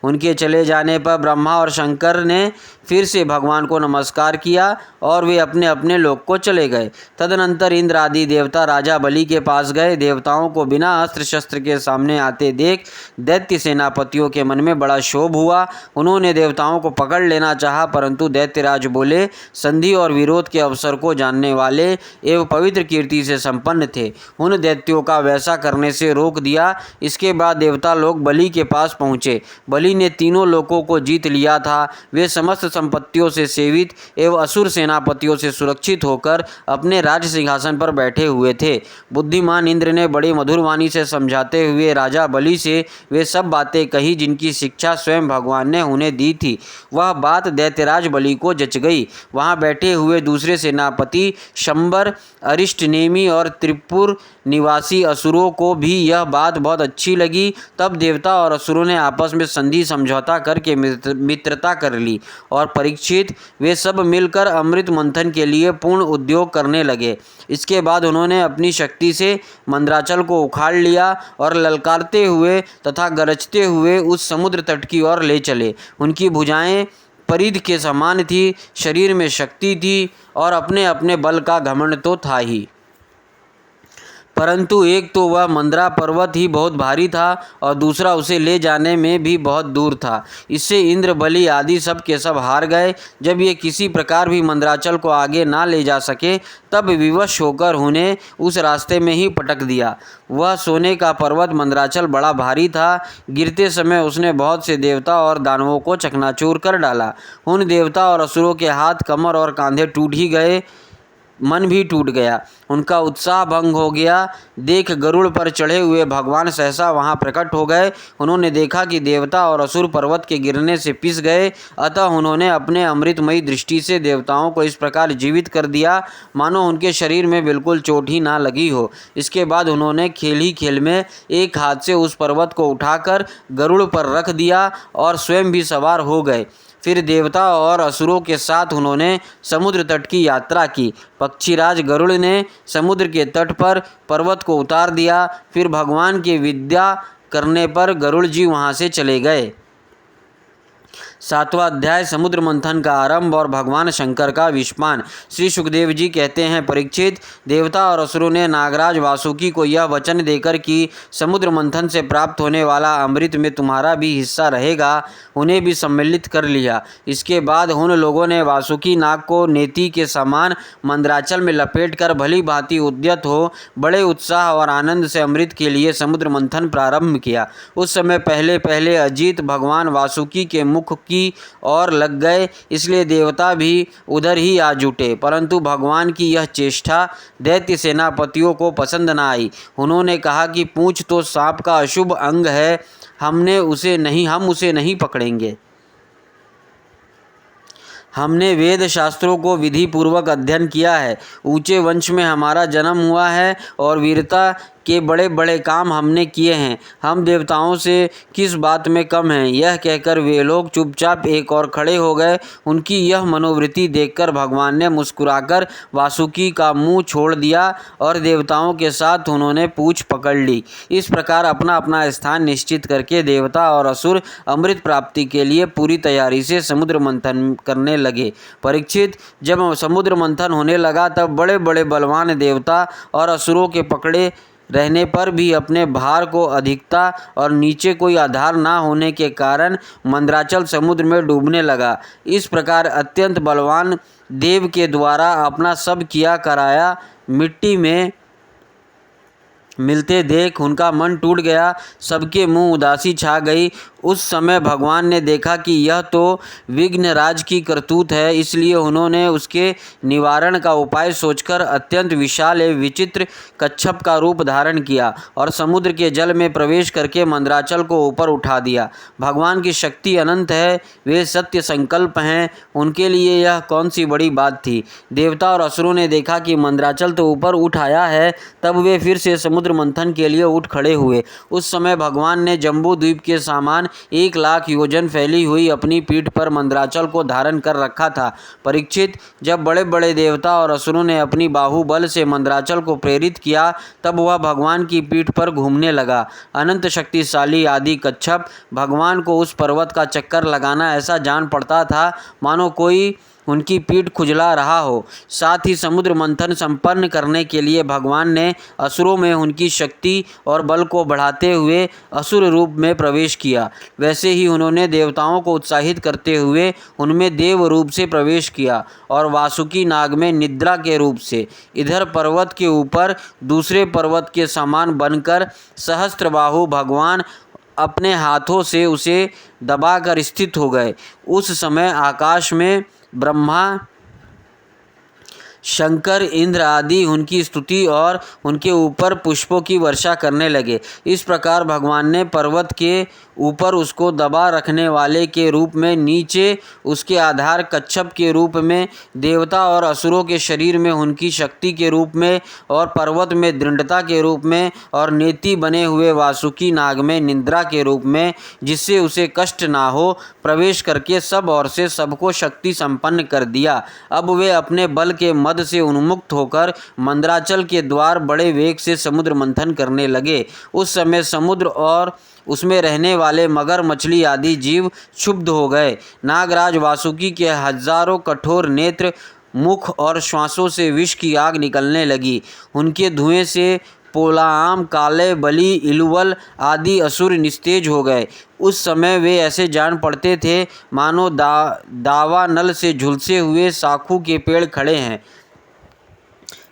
उनके चले जाने पर ब्रह्मा और शंकर ने फिर से भगवान को नमस्कार किया और वे अपने अपने लोक को चले गए। तदनंतर इंद्र आदि देवता राजा बलि के पास गए। देवताओं को बिना अस्त्र शस्त्र के सामने आते देख दैत्य सेनापतियों के मन में बड़ा क्षोभ हुआ। उन्होंने देवताओं को पकड़ लेना चाहा, परंतु दैत्यराज बोले, संधि और विरोध के अवसर को जानने वाले एवं पवित्र कीर्ति से संपन्न थे, उन दैत्यों का वैसा करने से रोक दिया। इसके बाद देवता लोग बलि के पास पहुँचे। बलि ने तीनों लोकों को जीत लिया था। वे समस्त संपत्तियों से सेवित एवं असुर सेनापतियों से सुरक्षित होकर अपने राज सिंहासन पर बैठे हुए थे। बुद्धिमान इंद्र ने बड़ी मधुर वाणी से समझाते हुए राजा बलि से वे सब बातें कही जिनकी शिक्षा स्वयं भगवान ने उन्हें दी थी। वह बात दैत्यराज बलि को जच गई। वहाँ बैठे हुए दूसरे सेनापति शंबर, अरिष्टनेमी और त्रिपुर निवासी असुरों को भी यह बात बहुत अच्छी लगी। तब देवता और असुरों ने आपस में संधि समझौता करके मित्रता कर ली और परीक्षित वे सब मिलकर अमृत मंथन के लिए पूर्ण उद्योग करने लगे। इसके बाद उन्होंने अपनी शक्ति से मंदराचल को उखाड़ लिया और ललकारते हुए तथा गरजते हुए उस समुद्र तट की ओर ले चले। उनकी भुजाएं परिध के समान थी, शरीर में शक्ति थी और अपने अपने बल का घमंड तो था ही, परंतु एक तो वह मंदरा पर्वत ही बहुत भारी था और दूसरा उसे ले जाने में भी बहुत दूर था। इससे इंद्र, बलि आदि सब के सब हार गए। जब ये किसी प्रकार भी मंदराचल को आगे ना ले जा सके, तब विवश होकर उन्हें उस रास्ते में ही पटक दिया। वह सोने का पर्वत मंदराचल बड़ा भारी था। गिरते समय उसने बहुत से देवता और दानवों को चकनाचूर कर डाला। उन देवता और असुरों के हाथ, कमर और कंधे टूट ही गए, मन भी टूट गया, उनका उत्साह भंग हो गया। देख गरुड़ पर चढ़े हुए भगवान सहसा वहां प्रकट हो गए। उन्होंने देखा कि देवता और असुर पर्वत के गिरने से पिस गए। अतः उन्होंने अपने अमृतमयी दृष्टि से देवताओं को इस प्रकार जीवित कर दिया मानो उनके शरीर में बिल्कुल चोट ही ना लगी हो। इसके बाद उन्होंने खेल ही खेल में एक हाथ से उस पर्वत को उठाकर गरुड़ पर रख दिया और स्वयं भी सवार हो गए। फिर देवता और असुरों के साथ उन्होंने समुद्र तट की यात्रा की। पक्षीराज गरुड़ ने समुद्र के तट पर पर्वत को उतार दिया। फिर भगवान की विद्या करने पर गरुड़ जी वहाँ से चले गए। 7वां अध्याय समुद्र मंथन का आरंभ और भगवान शंकर का विषपान। श्री सुखदेव जी कहते हैं, परीक्षित, देवता और असुरों ने नागराज वासुकी को यह वचन देकर कि समुद्र मंथन से प्राप्त होने वाला अमृत में तुम्हारा भी हिस्सा रहेगा, उन्हें भी सम्मिलित कर लिया। इसके बाद उन लोगों ने वासुकी नाग को नेति के समान मंदराचल में लपेटकर भली भांति उद्यत हो बड़े उत्साह और आनंद से अमृत के लिए समुद्र मंथन प्रारंभ किया। उस समय पहले पहले अजीत भगवान वासुकी के मुख की ओर लग गए, इसलिए देवता भी उधर ही आ जुटे, परंतु भगवान की यह चेष्टा दैत्य सेनापतियों को पसंद न आई। उन्होंने कहा कि पूंछ तो सांप का अशुभ अंग है, हम उसे नहीं पकड़ेंगे। हमने वेद शास्त्रों को विधि पूर्वक अध्ययन किया है, ऊंचे वंश में हमारा जन्म हुआ है और वीरता के बड़े बड़े काम हमने किए हैं, हम देवताओं से किस बात में कम हैं। यह कहकर वे लोग चुपचाप एक और खड़े हो गए। उनकी यह मनोवृत्ति देखकर भगवान ने मुस्कुराकर वासुकी का मुंह छोड़ दिया और देवताओं के साथ उन्होंने पूंछ पकड़ ली। इस प्रकार अपना अपना स्थान निश्चित करके देवता और असुर अमृत प्राप्ति के लिए पूरी तैयारी से समुद्र मंथन करने लगे। परीक्षित, जब समुद्र मंथन होने लगा तब बड़े बड़े बलवान देवता और असुरों के पकड़े रहने पर भी अपने भार को अधिकता और नीचे कोई आधार ना होने के कारण मंदराचल समुद्र में डूबने लगा। इस प्रकार अत्यंत बलवान देव के द्वारा अपना सब किया कराया मिट्टी में मिलते देख उनका मन टूट गया, सबके मुंह उदासी छा गई। उस समय भगवान ने देखा कि यह तो विघ्नराज की करतूत है, इसलिए उन्होंने उसके निवारण का उपाय सोचकर अत्यंत विशाल एवं विचित्र कच्छप का रूप धारण किया और समुद्र के जल में प्रवेश करके मंदराचल को ऊपर उठा दिया। भगवान की शक्ति अनंत है, वे सत्य संकल्प हैं, उनके लिए यह कौन सी बड़ी बात थी। देवता और असुरों ने देखा कि मंदराचल तो ऊपर उठ आया है, तब वे फिर से समुद्र समुद्र मंथन के लिए उठ खड़े हुए। उस समय भगवान ने जम्बू द्वीप के समान 1,00,000 योजन फैली हुई अपनी पीठ पर मंदराचल को धारण कर रखा था। परीक्षित, जब बड़े बड़े देवता और असुरों ने अपनी बाहुबल से मंदराचल को प्रेरित किया, तब वह भगवान की पीठ पर घूमने लगा। अनंत शक्तिशाली आदि कच्छप भगवान को उस पर्वत का चक्कर लगाना ऐसा जान पड़ता था मानो कोई उनकी पीठ खुजला रहा हो। साथ ही समुद्र मंथन संपन्न करने के लिए भगवान ने असुरों में उनकी शक्ति और बल को बढ़ाते हुए असुर रूप में प्रवेश किया। वैसे ही उन्होंने देवताओं को उत्साहित करते हुए उनमें देव रूप से प्रवेश किया और वासुकी नाग में निद्रा के रूप से। इधर पर्वत के ऊपर दूसरे पर्वत के समान बनकर सहस्त्रबाहु भगवान अपने हाथों से उसे दबाकर स्थित हो गए। उस समय आकाश में ब्रह्मा, शंकर, इंद्र आदि उनकी स्तुति और उनके ऊपर पुष्पों की वर्षा करने लगे। इस प्रकार भगवान ने पर्वत के ऊपर उसको दबा रखने वाले के रूप में, नीचे उसके आधार कच्छप के रूप में, देवता और असुरों के शरीर में उनकी शक्ति के रूप में और पर्वत में दृढ़ता के रूप में और नेति बने हुए वासुकी नाग में निद्रा के रूप में, जिससे उसे कष्ट ना हो, प्रवेश करके सब ओर से सबको शक्ति संपन्न कर दिया। अब वे अपने बल के मद से उन्मुक्त होकर मंदराचल के द्वार बड़े वेग से समुद्र मंथन करने लगे। उस समय समुद्र और उसमें रहने वाले मगर, मछली आदि जीव क्षुब्ध हो गए। नागराज वासुकी के हजारों कठोर नेत्र, मुख और श्वासों से विष की आग निकलने लगी। उनके धुएं से पोलाआम, काले बलि, इलुवल आदि असुर निस्तेज हो गए। उस समय वे ऐसे जान पड़ते थे मानो दावानल से झुलसे हुए साखू के पेड़ खड़े हैं।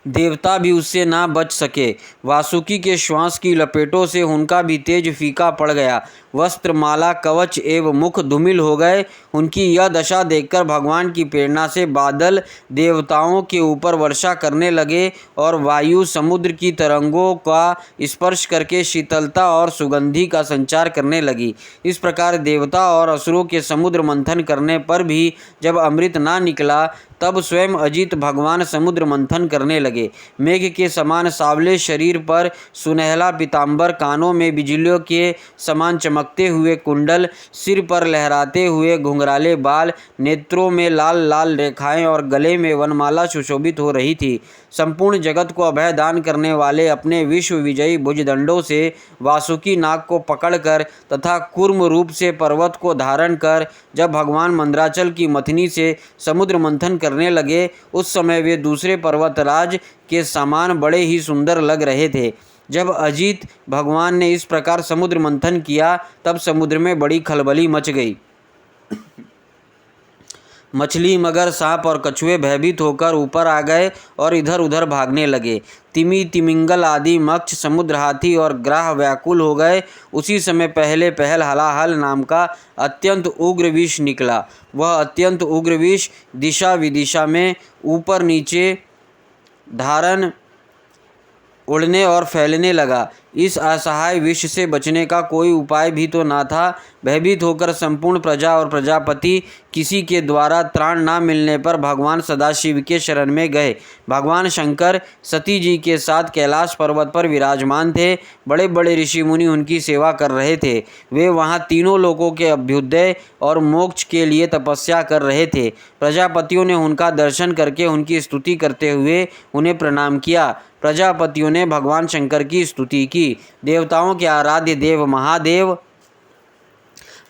देवता भी उससे ना बच सके। वासुकी के श्वास की लपेटों से उनका भी तेज फीका पड़ गया। वस्त्र, माला, कवच एवं मुख धूमिल हो गए। उनकी यह दशा देखकर भगवान की प्रेरणा से बादल देवताओं के ऊपर वर्षा करने लगे और वायु समुद्र की तरंगों का स्पर्श करके शीतलता और सुगंधि का संचार करने लगी। इस प्रकार देवता और असुरों के समुद्र मंथन करने पर भी जब अमृत ना निकला, तब स्वयं अजित भगवान समुद्र मंथन करने लगे। मेघ के समान सावले शरीर पर सुनहला पीताम्बर, कानों में बिजलियों के समान चमकते हुए कुंडल, सिर पर लहराते हुए घुंघराले बाल, नेत्रों में लाल लाल रेखाएं और गले में वनमाला सुशोभित हो रही थी। संपूर्ण जगत को अभय दान करने वाले अपने विश्व विजयी भुजदंडों से वासुकी नाग को पकड़कर तथा कूर्म रूप से पर्वत को धारण कर जब भगवान मंदराचल की मथनी से समुद्र मंथन करने लगे, उस समय वे दूसरे पर्वतराज के समान बड़े ही सुंदर लग रहे थे। जब अजित भगवान ने इस प्रकार समुद्र मंथन किया, तब समुद्र में बड़ी खलबली मच गई। मछली, मगर, सांप और कछुए भयभीत होकर ऊपर आ गए और इधर उधर भागने लगे। तिमी, तिमिंगल आदि मत्स्य, समुद्र हाथी और ग्राह व्याकुल हो गए। उसी समय पहले पहल हलाहल नाम का अत्यंत उग्र विष निकला। वह अत्यंत उग्र विष दिशा विदिशा में ऊपर नीचे धारण, उड़ने और फैलने लगा। इस असहाय विष से बचने का कोई उपाय भी तो ना था। भयभीत होकर संपूर्ण प्रजा और प्रजापति किसी के द्वारा त्राण ना मिलने पर भगवान सदाशिव के शरण में गए। भगवान शंकर सती जी के साथ कैलाश पर्वत पर विराजमान थे। बड़े बड़े ऋषि मुनि उनकी सेवा कर रहे थे। वे वहाँ तीनों लोकों के अभ्युदय और मोक्ष के लिए तपस्या कर रहे थे। प्रजापतियों ने उनका दर्शन करके उनकी स्तुति करते हुए उन्हें प्रणाम किया। प्रजापतियों ने भगवान शंकर की स्तुति की। देवताओं के आराध्य देव महादेव,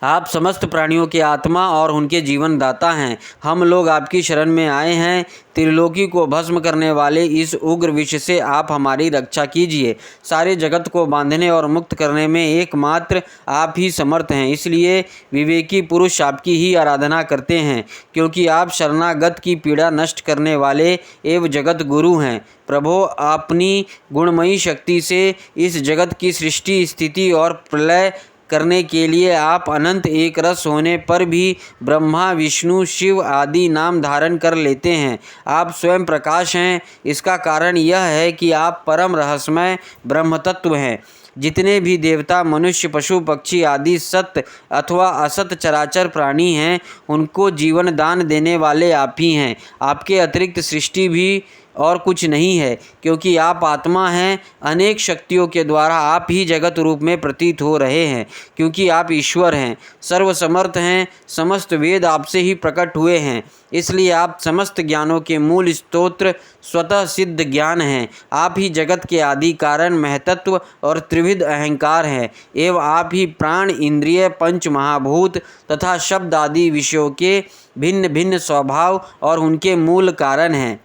आप समस्त प्राणियों के आत्मा और उनके जीवन दाता हैं। हम लोग आपकी शरण में आए हैं। त्रिलोकी को भस्म करने वाले इस उग्र विष से आप हमारी रक्षा कीजिए। सारे जगत को बांधने और मुक्त करने में एकमात्र आप ही समर्थ हैं। इसलिए विवेकी पुरुष आपकी ही आराधना करते हैं, क्योंकि आप शरणागत की पीड़ा नष्ट करने वाले एवं जगत गुरु हैं। प्रभो, अपनी गुणमयी शक्ति से इस जगत की सृष्टि, स्थिति और प्रलय करने के लिए आप अनंत एक रस होने पर भी ब्रह्मा, विष्णु, शिव आदि नाम धारण कर लेते हैं। आप स्वयं प्रकाश हैं। इसका कारण यह है कि आप परम रहस्यमय ब्रह्म तत्व हैं। जितने भी देवता, मनुष्य, पशु, पक्षी आदि सत अथवा असत चराचर प्राणी हैं, उनको जीवन दान देने वाले आप ही हैं। आपके अतिरिक्त सृष्टि भी और कुछ नहीं है, क्योंकि आप आत्मा हैं। अनेक शक्तियों के द्वारा आप ही जगत रूप में प्रतीत हो रहे हैं, क्योंकि आप ईश्वर हैं, सर्वसमर्थ हैं। समस्त वेद आपसे ही प्रकट हुए हैं, इसलिए आप समस्त ज्ञानों के मूल स्तोत्र स्वतः सिद्ध ज्ञान हैं। आप ही जगत के आदि कारण, महतत्व और त्रिविध अहंकार हैं, एवं आप ही प्राण, इंद्रिय, पंच महाभूत तथा शब्द आदि विषयों के भिन्न भिन्न स्वभाव और उनके मूल कारण हैं।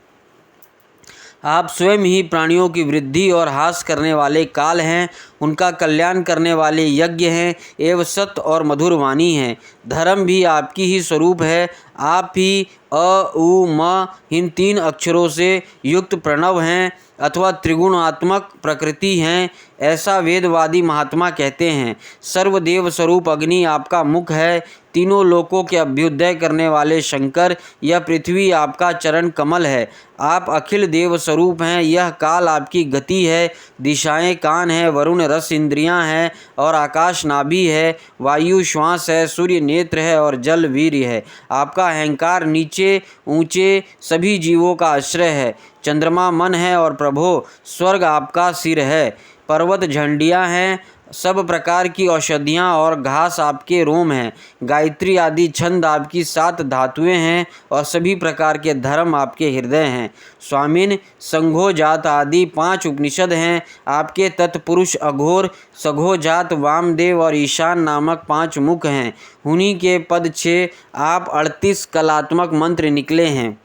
आप स्वयं ही प्राणियों की वृद्धि और ह्रास करने वाले काल हैं, उनका कल्याण करने वाले यज्ञ हैं एवं सत्य और मधुर वाणी हैं। धर्म भी आपकी ही स्वरूप है। आप ही अ उ म इन 3 अक्षरों से युक्त प्रणव हैं अथवा त्रिगुणात्मक प्रकृति हैं, ऐसा वेदवादी महात्मा कहते हैं। सर्वदेव स्वरूप अग्नि आपका मुख है। तीनों लोकों के अभ्युदय करने वाले शंकर, यह पृथ्वी आपका चरण कमल है। आप अखिल देव स्वरूप हैं। यह काल आपकी गति है। दिशाएं कान हैं, वरुण रस इंद्रियां हैं और आकाश नाभि है। वायु श्वास है, सूर्य नेत्र है और जल वीर्य है। आपका अहंकार नीचे ऊंचे सभी जीवों का आश्रय है। चंद्रमा मन है और प्रभो स्वर्ग आपका सिर है। पर्वत झंडियाँ हैं, सब प्रकार की औषधियाँ और घास आपके रोम हैं। गायत्री आदि छंद आपकी 7 धातुएं हैं और सभी प्रकार के धर्म आपके हृदय हैं। स्वामिन, संघोजात आदि 5 उपनिषद हैं। आपके तत्पुरुष अघोर, सघोजात, वामदेव और ईशान नामक 5 मुख हैं। उन्हीं के पद 6 आप 38 कलात्मक मंत्र निकले हैं।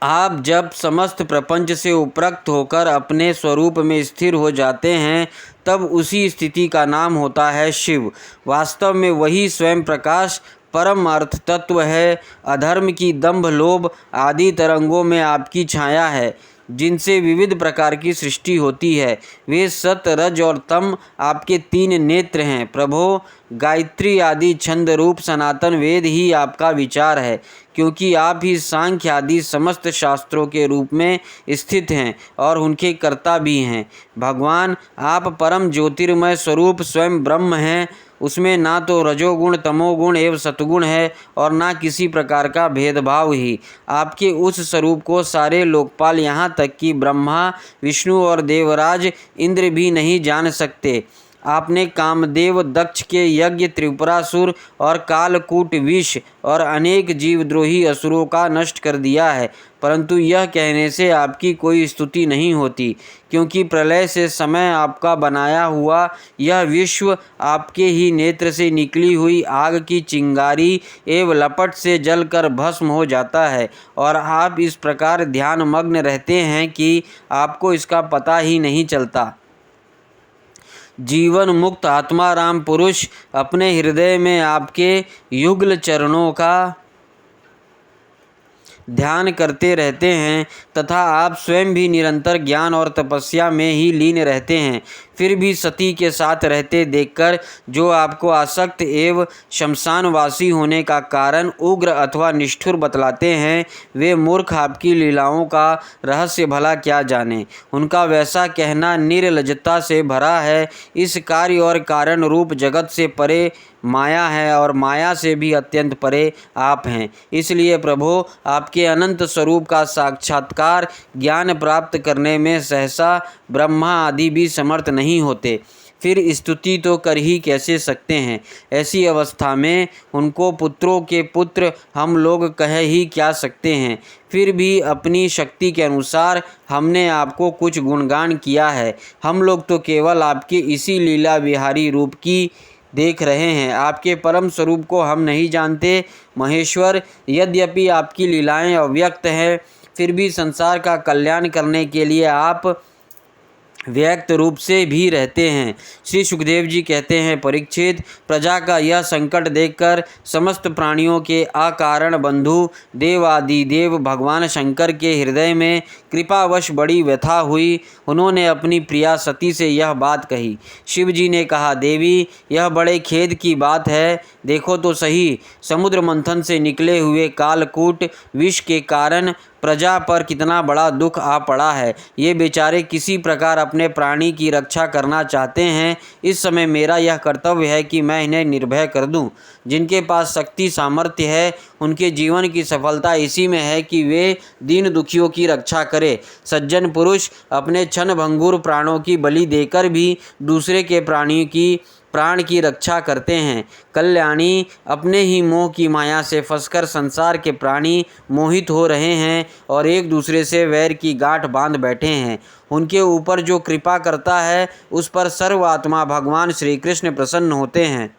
आप जब समस्त प्रपंच से उपरक्त होकर अपने स्वरूप में स्थिर हो जाते हैं, तब उसी स्थिति का नाम होता है शिव। वास्तव में वही स्वयं प्रकाश परम अर्थ तत्व है। अधर्म की दंभ, लोभ आदि तरंगों में आपकी छाया है, जिनसे विविध प्रकार की सृष्टि होती है। वे सत, रज और तम आपके 3 नेत्र हैं। प्रभो, गायत्री आदि छंद रूप सनातन वेद ही आपका विचार है, क्योंकि आप ही सांख्य आदि समस्त शास्त्रों के रूप में स्थित हैं और उनके कर्ता भी हैं। भगवान, आप परम ज्योतिर्मय स्वरूप स्वयं ब्रह्म हैं। उसमें ना तो रजोगुण, तमोगुण एवं सतगुण है और ना किसी प्रकार का भेदभाव ही। आपके उस स्वरूप को सारे लोकपाल, यहाँ तक कि ब्रह्मा, विष्णु और देवराज इंद्र भी नहीं जान सकते। आपने कामदेव, दक्ष के यज्ञ, त्रिपुरासुर और कालकूट विष और अनेक जीवद्रोही असुरों का नष्ट कर दिया है, परंतु यह कहने से आपकी कोई स्तुति नहीं होती, क्योंकि प्रलय से समय आपका बनाया हुआ यह विश्व आपके ही नेत्र से निकली हुई आग की चिंगारी एवं लपट से जलकर भस्म हो जाता है और आप इस प्रकार ध्यानमग्न रहते हैं कि आपको इसका पता ही नहीं चलता। जीवन मुक्त आत्माराम पुरुष अपने हृदय में आपके युगल चरणों का ध्यान करते रहते हैं तथा आप स्वयं भी निरंतर ज्ञान और तपस्या में ही लीन रहते हैं। फिर भी सती के साथ रहते देखकर जो आपको आसक्त एवं शमशानवासी होने का कारण उग्र अथवा निष्ठुर बतलाते हैं, वे मूर्ख आपकी लीलाओं का रहस्य भला क्या जाने। उनका वैसा कहना निर्लज्जता से भरा है। इस कार्य और कारण रूप जगत से परे माया है और माया से भी अत्यंत परे आप हैं। इसलिए प्रभो, आपके अनंत स्वरूप का साक्षात्कार ज्ञान प्राप्त करने में सहसा ब्रह्मा आदि भी समर्थ नहीं होते, फिर स्तुति तो कर ही कैसे सकते हैं। ऐसी अवस्था में उनको पुत्रों के पुत्र हम लोग कह ही क्या सकते हैं। फिर भी अपनी शक्ति के अनुसार हमने आपको कुछ गुणगान किया है। हम लोग तो केवल आपके इसी लीला विहारी रूप की देख रहे हैं, आपके परम स्वरूप को हम नहीं जानते। महेश्वर, यद्यपि आपकी लीलाएं अव्यक्त हैं, फिर भी संसार का कल्याण करने के लिए आप व्यक्त रूप से भी रहते हैं। श्री सुखदेव जी कहते हैं, परीक्षित, प्रजा का यह संकट देखकर समस्त प्राणियों के अकारण बंधु देवादिदेव भगवान शंकर के हृदय में कृपावश बड़ी व्यथा हुई। उन्होंने अपनी प्रिया सती से यह बात कही। शिव जी ने कहा, देवी, यह बड़े खेद की बात है। देखो तो सही, समुद्र मंथन से निकले हुए कालकूट विष के कारण प्रजा पर कितना बड़ा दुख आ पड़ा है। ये बेचारे किसी प्रकार अपने प्राणी की रक्षा करना चाहते हैं। इस समय मेरा यह कर्तव्य है कि मैं इन्हें निर्भय कर दूं। जिनके पास शक्ति सामर्थ्य है उनके जीवन की सफलता इसी में है कि वे दीन दुखियों की रक्षा करें। सज्जन पुरुष अपने क्षण भंगुर प्राणों की बलि देकर भी दूसरे के प्राण की रक्षा करते हैं। कल्याणी अपने ही मोह की माया से फंसकर संसार के प्राणी मोहित हो रहे हैं और एक दूसरे से वैर की गांठ बांध बैठे हैं। उनके ऊपर जो कृपा करता है उस पर सर्वात्मा भगवान श्री कृष्ण प्रसन्न होते हैं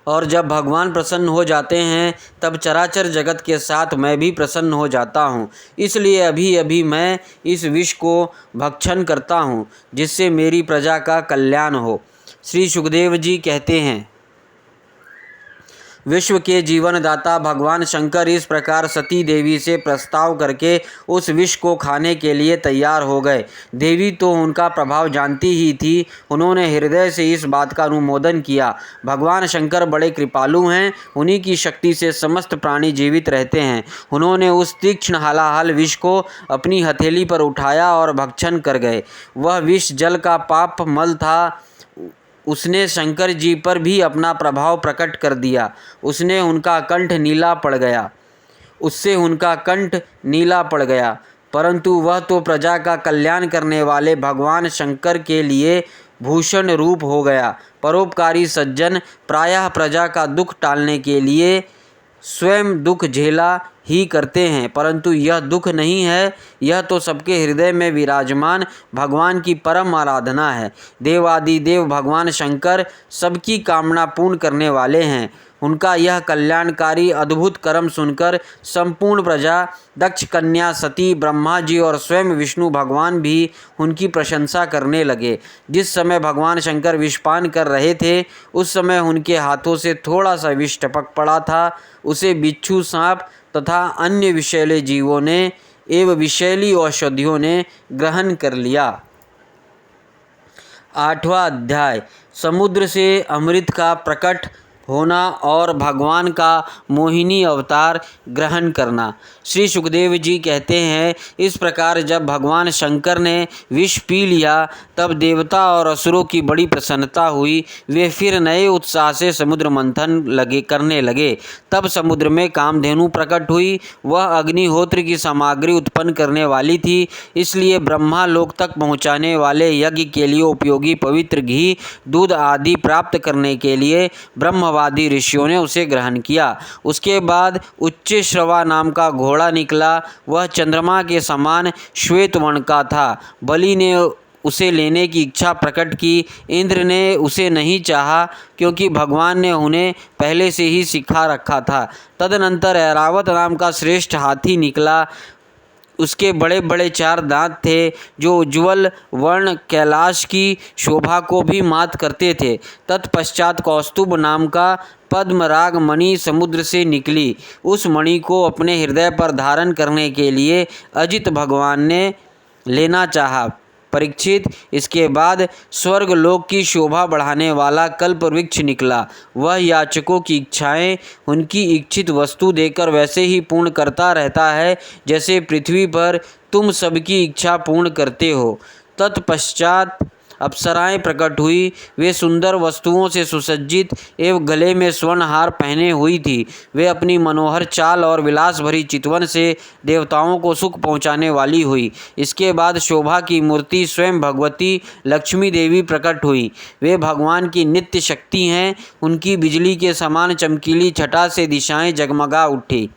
और जब भगवान प्रसन्न हो जाते हैं तब चराचर जगत के साथ मैं भी प्रसन्न हो जाता हूँ। इसलिए अभी अभी मैं इस विष को भक्षण करता हूँ जिससे मेरी प्रजा का कल्याण हो। श्री सुखदेव जी कहते हैं, विश्व के जीवनदाता भगवान शंकर इस प्रकार सती देवी से प्रस्ताव करके उस विष को खाने के लिए तैयार हो गए। देवी तो उनका प्रभाव जानती ही थी। उन्होंने हृदय से इस बात का अनुमोदन किया। भगवान शंकर बड़े कृपालु हैं, उन्हीं की शक्ति से समस्त प्राणी जीवित रहते हैं। उन्होंने उस तीक्ष्ण हलाहल विष को अपनी हथेली पर उठाया और भक्षण कर गए। वह विष जल का पाप मल था। उसने शंकर जी पर भी अपना प्रभाव प्रकट कर दिया। उससे उनका कंठ नीला पड़ गया। परंतु वह तो प्रजा का कल्याण करने वाले भगवान शंकर के लिए भूषण रूप हो गया। परोपकारी सज्जन प्रायः प्रजा का दुख टालने के लिए स्वयं दुख झेला ही करते हैं, परंतु यह दुख नहीं है, यह तो सबके हृदय में विराजमान भगवान की परम आराधना है। देवादिदेव भगवान शंकर सबकी कामना पूर्ण करने वाले हैं। उनका यह कल्याणकारी अद्भुत कर्म सुनकर संपूर्ण प्रजा, दक्ष कन्या सती, ब्रह्मा जी और स्वयं विष्णु भगवान भी उनकी प्रशंसा करने लगे। जिस समय भगवान शंकर विषपान कर रहे थे उस समय उनके हाथों से थोड़ा सा विष टपक पड़ा था। उसे बिच्छू, सांप तथा अन्य विषैले जीवों ने एवं विषैली औषधियों ने ग्रहण कर लिया। 8वां अध्याय, समुद्र से अमृत का प्रकट होना और भगवान का मोहिनी अवतार ग्रहण करना। श्री सुखदेव जी कहते हैं, इस प्रकार जब भगवान शंकर ने विष पी लिया तब देवता और असुरों की बड़ी प्रसन्नता हुई। वे फिर नए उत्साह से समुद्र मंथन करने लगे। तब समुद्र में कामधेनु प्रकट हुई। वह अग्निहोत्र की सामग्री उत्पन्न करने वाली थी, इसलिए ब्रह्मा लोक तक पहुँचाने वाले यज्ञ के लिए उपयोगी पवित्र घी, दूध आदि प्राप्त करने के लिए ब्रह्मवादी ऋषियों ने उसे ग्रहण किया। उसके बाद उच्चश्रवा नाम का घोड़ा निकला। वह चंद्रमा के समान श्वेत वर्ण का था। बलि ने उसे लेने की इच्छा प्रकट की। इंद्र ने उसे नहीं चाहा क्योंकि भगवान ने उन्हें पहले से ही सिखा रखा था। तदनंतर ऐरावत नाम का श्रेष्ठ हाथी निकला। उसके बड़े बड़े 4 दांत थे जो उज्ज्वल वर्ण कैलाश की शोभा को भी मात करते थे। तत्पश्चात कौस्तुभ नाम का पद्मराग मणि समुद्र से निकली। उस मणि को अपने हृदय पर धारण करने के लिए अजित भगवान ने लेना चाहा। परीक्षित, इसके बाद स्वर्ग लोक की शोभा बढ़ाने वाला कल्प वृक्ष निकला। वह याचकों की इच्छाएं उनकी इच्छित वस्तु देकर वैसे ही पूर्ण करता रहता है जैसे पृथ्वी पर तुम सबकी इच्छा पूर्ण करते हो। तत्पश्चात अप्सराएं प्रकट हुई। वे सुंदर वस्तुओं से सुसज्जित एवं गले में स्वर्ण हार पहने हुई थी। वे अपनी मनोहर चाल और विलास भरी चितवन से देवताओं को सुख पहुंचाने वाली हुई। इसके बाद शोभा की मूर्ति स्वयं भगवती लक्ष्मी देवी प्रकट हुई। वे भगवान की नित्य शक्ति हैं। उनकी बिजली के समान चमकीली छटा से दिशाएं जगमगा उठी।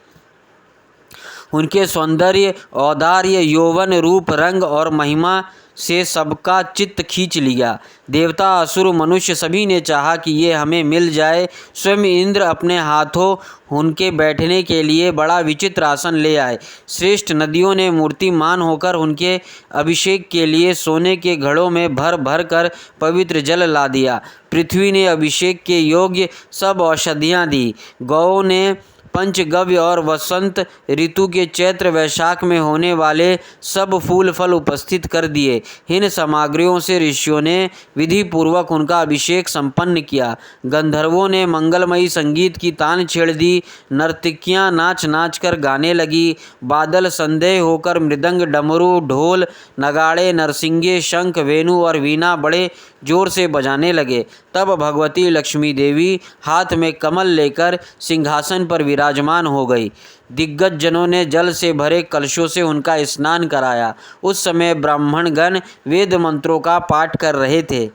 उनके सौंदर्य, औदार्य, यौवन, रूप, रंग और महिमा से सबका चित्त खींच लिया। देवता, असुर, मनुष्य सभी ने चाहा कि ये हमें मिल जाए। स्वयं इंद्र अपने हाथों उनके बैठने के लिए बड़ा विचित्र आसन ले आए। श्रेष्ठ नदियों ने मूर्तिमान होकर उनके अभिषेक के लिए सोने के घड़ों में भर भर कर पवित्र जल ला दिया। पृथ्वी ने अभिषेक के योग्य सब औषधियाँ दी। गौओं ने पंचगव्य और वसंत ऋतु के चैत्र वैशाख में होने वाले सब फूल फल उपस्थित कर दिए। इन सामग्रियों से ऋषियों ने विधि पूर्वक उनका अभिषेक संपन्न किया। गंधर्वों ने मंगलमयी संगीत की तान छेड़ दी। नर्तकियां नाच नाच कर गाने लगी। बादल संदेह होकर मृदंग, डमरू, ढोल, नगाड़े, नरसिंगे, शंख, वेणु और वीणा बड़े जोर से बजाने लगे। तब भगवती लक्ष्मी देवी हाथ में कमल लेकर सिंहासन पर विराजमान हो गई। दिग्गज जनों ने जल से भरे कलशों से उनका स्नान कराया। उस समय ब्राह्मणगण वेद मंत्रों का पाठ कर रहे थे।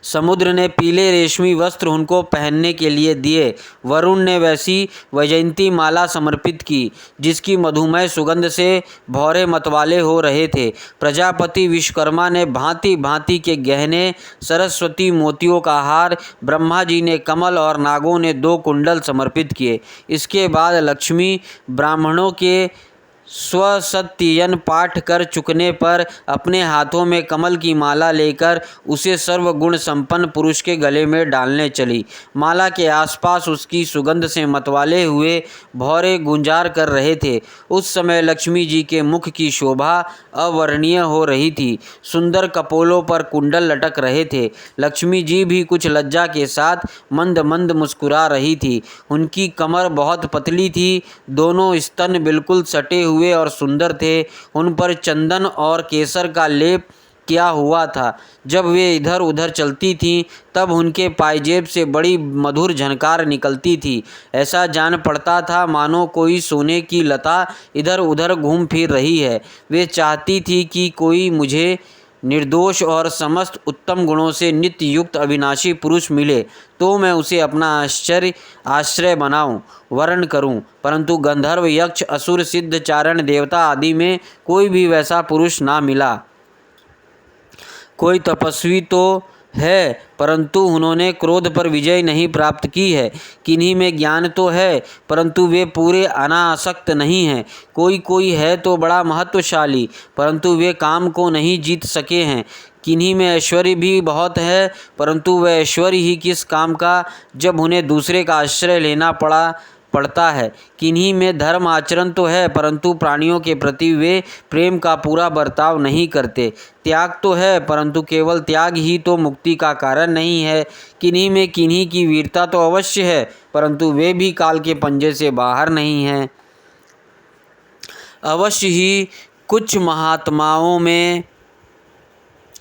समुद्र ने पीले रेशमी वस्त्र उनको पहनने के लिए दिए। वरुण ने वैसी वैजयंती माला समर्पित की जिसकी मधुमय सुगंध से भौरे मतवाले हो रहे थे। प्रजापति विश्वकर्मा ने भांति भांति के गहने, सरस्वती मोतियों का हार, ब्रह्मा जी ने कमल और नागों ने 2 कुंडल समर्पित किए। इसके बाद लक्ष्मी ब्राह्मणों के स्वसत्ययन पाठ कर चुकने पर अपने हाथों में कमल की माला लेकर उसे सर्वगुण संपन्न पुरुष के गले में डालने चली। माला के आसपास उसकी सुगंध से मतवाले हुए भौरे गुंजार कर रहे थे। उस समय लक्ष्मी जी के मुख की शोभा अवर्णनीय हो रही थी। सुंदर कपोलों पर कुंडल लटक रहे थे। लक्ष्मी जी भी कुछ लज्जा के साथ मंद मंद मुस्कुरा रही थी। उनकी कमर बहुत पतली थी। दोनों स्तन बिल्कुल सटे हुए और सुंदर थे। उन पर चंदन और केसर का लेप किया हुआ था। जब वे इधर उधर चलती थीं तब उनके पायजेब से बड़ी मधुर झनकार निकलती थी। ऐसा जान पड़ता था मानो कोई सोने की लता इधर उधर घूम फिर रही है। वे चाहती थी कि कोई मुझे निर्दोष और समस्त उत्तम गुणों से नित्य युक्त अविनाशी पुरुष मिले तो मैं उसे अपना आश्रय बनाऊं, वर्ण करूं। परंतु गंधर्व, यक्ष, असुर, सिद्ध, चारण, देवता आदि में कोई भी वैसा पुरुष ना मिला। कोई तपस्वी तो है परंतु उन्होंने क्रोध पर विजय नहीं प्राप्त की है। किन्हीं में ज्ञान तो है परंतु वे पूरे अनासक्त नहीं हैं। कोई है तो बड़ा महत्वशाली परंतु वे काम को नहीं जीत सके हैं। किन्हीं में ऐश्वर्य भी बहुत है परंतु वह ऐश्वर्य ही किस काम का जब उन्हें दूसरे का आश्रय लेना पड़ता है। किन्हीं में धर्म आचरण तो है परंतु प्राणियों के प्रति वे प्रेम का पूरा बर्ताव नहीं करते। त्याग तो है परंतु केवल त्याग ही तो मुक्ति का कारण नहीं है। किन्हीं में किन्हीं की वीरता तो अवश्य है परंतु वे भी काल के पंजे से बाहर नहीं हैं। अवश्य ही कुछ महात्माओं में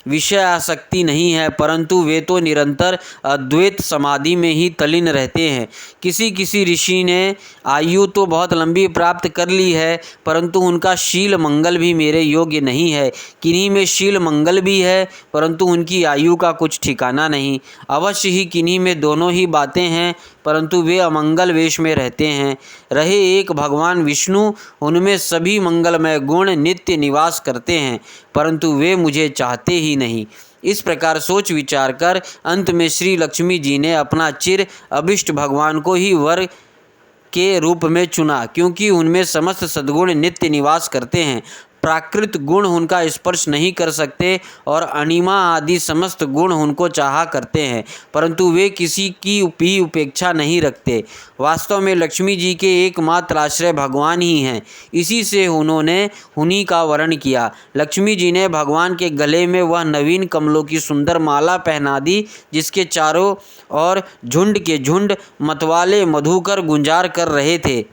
विषय आसक्ति नहीं है परंतु वे तो निरंतर अद्वैत समाधि में ही तल्लीन रहते हैं। किसी ऋषि ने आयु तो बहुत लंबी प्राप्त कर ली है परंतु उनका शील मंगल भी मेरे योग्य नहीं है। किन्हीं में शील मंगल भी है परंतु उनकी आयु का कुछ ठिकाना नहीं। अवश्य ही किन्हीं में दोनों ही बातें हैं परंतु वे अमंगल वेश में रहते हैं। रहे एक भगवान विष्णु, उनमें सभी मंगलमय गुण नित्य निवास करते हैं परंतु वे मुझे चाहते ही नहीं। इस प्रकार सोच विचार कर अंत में श्री लक्ष्मी जी ने अपना चिर अभिष्ट भगवान को ही वर के रूप में चुना क्योंकि उनमें समस्त सद्गुण नित्य निवास करते हैं। प्राकृत गुण उनका स्पर्श नहीं कर सकते और अनिमा आदि समस्त गुण उनको चाहा करते हैं परंतु वे किसी की भी उपेक्षा नहीं रखते। वास्तव में लक्ष्मी जी के एकमात्र आश्रय भगवान ही हैं। इसी से उन्होंने उन्हीं का वर्ण किया। लक्ष्मी जी ने भगवान के गले में वह नवीन कमलों की सुंदर माला पहना दी जिसके चारों ओर झुंड के झुंड मतवाले मधुकर गुंजार कर रहे थे।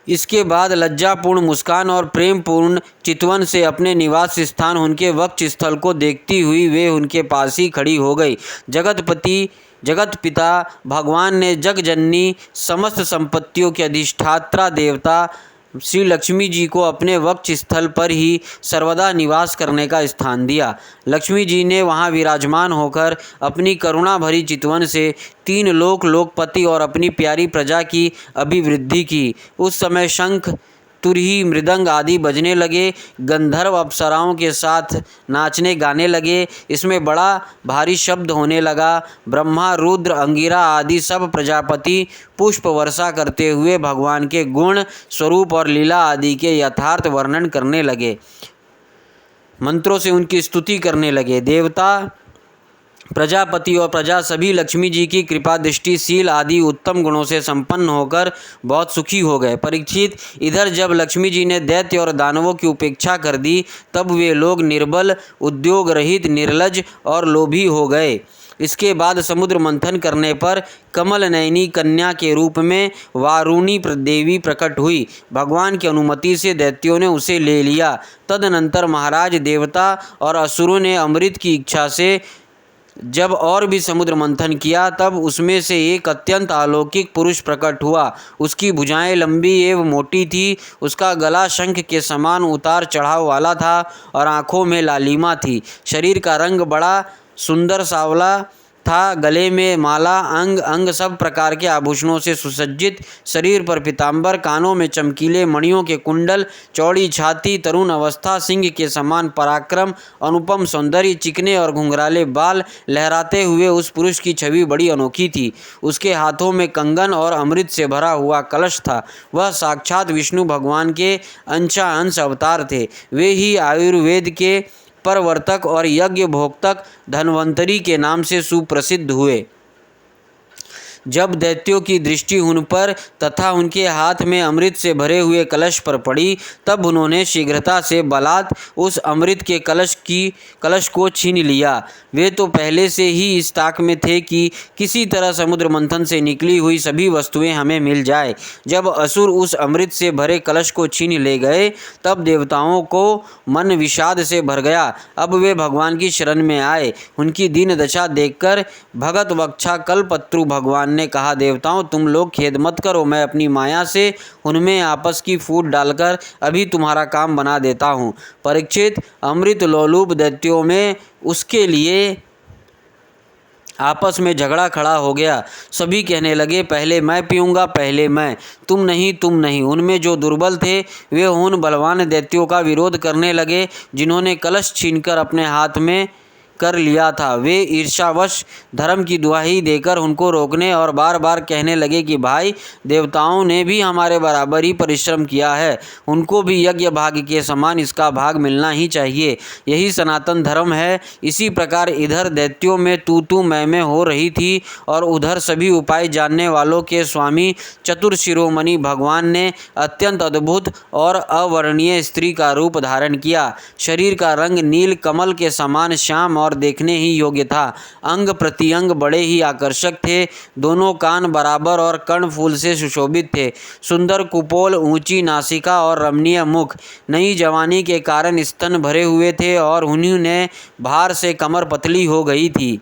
इसके बाद लज्जापूर्ण मुस्कान और प्रेमपूर्ण चितवन से अपने निवास स्थान उनके वक्ष स्थल को देखती हुई वे उनके पास ही खड़ी हो गई। जगत पिता भगवान ने जगजननी समस्त संपत्तियों के अधिष्ठात्रा देवता श्री लक्ष्मी जी को अपने वक्ष स्थल पर ही सर्वदा निवास करने का स्थान दिया। लक्ष्मी जी ने वहां विराजमान होकर अपनी करुणा भरी चितवन से 3 लोकपति और अपनी प्यारी प्रजा की अभिवृद्धि की। उस समय शंख, तुरही, मृदंग आदि बजने लगे। गंधर्व अप्सराओं के साथ नाचने गाने लगे। इसमें बड़ा भारी शब्द होने लगा। ब्रह्मा, रुद्र, अंगिरा आदि सब प्रजापति पुष्प वर्षा करते हुए भगवान के गुण, स्वरूप और लीला आदि के यथार्थ वर्णन करने लगे। मंत्रों से उनकी स्तुति करने लगे। देवता प्रजापति और प्रजा सभी लक्ष्मी जी की कृपा दृष्टि शील आदि उत्तम गुणों से संपन्न होकर बहुत सुखी हो गए। परीक्षित, इधर जब लक्ष्मी जी ने दैत्य और दानवों की उपेक्षा कर दी तब वे लोग निर्बल, उद्योग रहित, निर्लज और लोभी हो गए। इसके बाद समुद्र मंथन करने पर कमल नयनी कन्या के रूप में वारुणी देवी प्रकट हुई। भगवान की अनुमति से दैत्यों ने उसे ले लिया। तदनंतर महाराज, देवता और असुरों ने अमृत की इच्छा से जब और भी समुद्र मंथन किया तब उसमें से एक अत्यंत अलौकिक पुरुष प्रकट हुआ। उसकी भुजाएं लंबी एवं मोटी थी, उसका गला शंख के समान उतार चढ़ाव वाला था और आँखों में लालिमा थी। शरीर का रंग बड़ा सुंदर सांवला था, गले में माला, अंग अंग सब प्रकार के आभूषणों से सुसज्जित, शरीर पर पीताम्बर, कानों में चमकीले मणियों के कुंडल, चौड़ी छाती, तरुण अवस्था, सिंह के समान पराक्रम, अनुपम सौंदर्य, चिकने और घुंघराले बाल लहराते हुए उस पुरुष की छवि बड़ी अनोखी थी। उसके हाथों में कंगन और अमृत से भरा हुआ कलश था। वह साक्षात विष्णु भगवान के अंशांश अवतार थे। वे ही आयुर्वेद के प्रवर्तक और यज्ञ भोक्तक धन्वंतरी के नाम से सुप्रसिद्ध हुए। जब दैत्यों की दृष्टि उन पर तथा उनके हाथ में अमृत से भरे हुए कलश पर पड़ी तब उन्होंने शीघ्रता से बलात् उस अमृत के कलश को छीन लिया। वे तो पहले से ही इस ताक में थे कि किसी तरह समुद्र मंथन से निकली हुई सभी वस्तुएं हमें मिल जाए। जब असुर उस अमृत से भरे कलश को छीन ले गए तब देवताओं को मन विषाद से भर गया। अब वे भगवान की शरण में आए। उनकी दीन दशा देखकर भगत वक्षा कल्पत्रु भगवान ने कहा, देवताओं, तुम लोग खेद मत करो, मैं अपनी माया से उनमें आपस की फूट डालकर अभी तुम्हारा काम बना देता हूँ। परीक्षित, अमृत लोलुप दैत्यों में उसके लिए आपस में झगड़ा खड़ा हो गया। सभी कहने लगे, पहले मैं पीऊँगा, पहले मैं, तुम नहीं, तुम नहीं। उनमें जो दुर्बल थे वे उन बलवान दैत्यों का विरोध करने लगे जिन्होंने कलश छीनकर अपने हाथ में कर लिया था। वे ईर्ष्यावश धर्म की दुहाई देकर उनको रोकने और बार बार कहने लगे कि भाई, देवताओं ने भी हमारे बराबर ही परिश्रम किया है, उनको भी यज्ञ भाग के समान इसका भाग मिलना ही चाहिए, यही सनातन धर्म है। इसी प्रकार इधर दैत्यों में तू मैं हो रही थी और उधर सभी उपाय जानने वालों के स्वामी चतुर शिरोमणि भगवान ने अत्यंत अद्भुत और अवर्णनीय स्त्री का रूप धारण किया। शरीर का रंग नील कमल के समान श्याम और देखने ही योग्य था। अंग प्रत्यंग बड़े ही आकर्षक थे। दोनों कान बराबर और कर्ण फूल से सुशोभित थे। सुंदर कुपोल, ऊंची नासिका और रमणीय मुख। नई जवानी के कारण स्तन भरे हुए थे और उन्हीं ने भार से कमर पतली हो गई थी।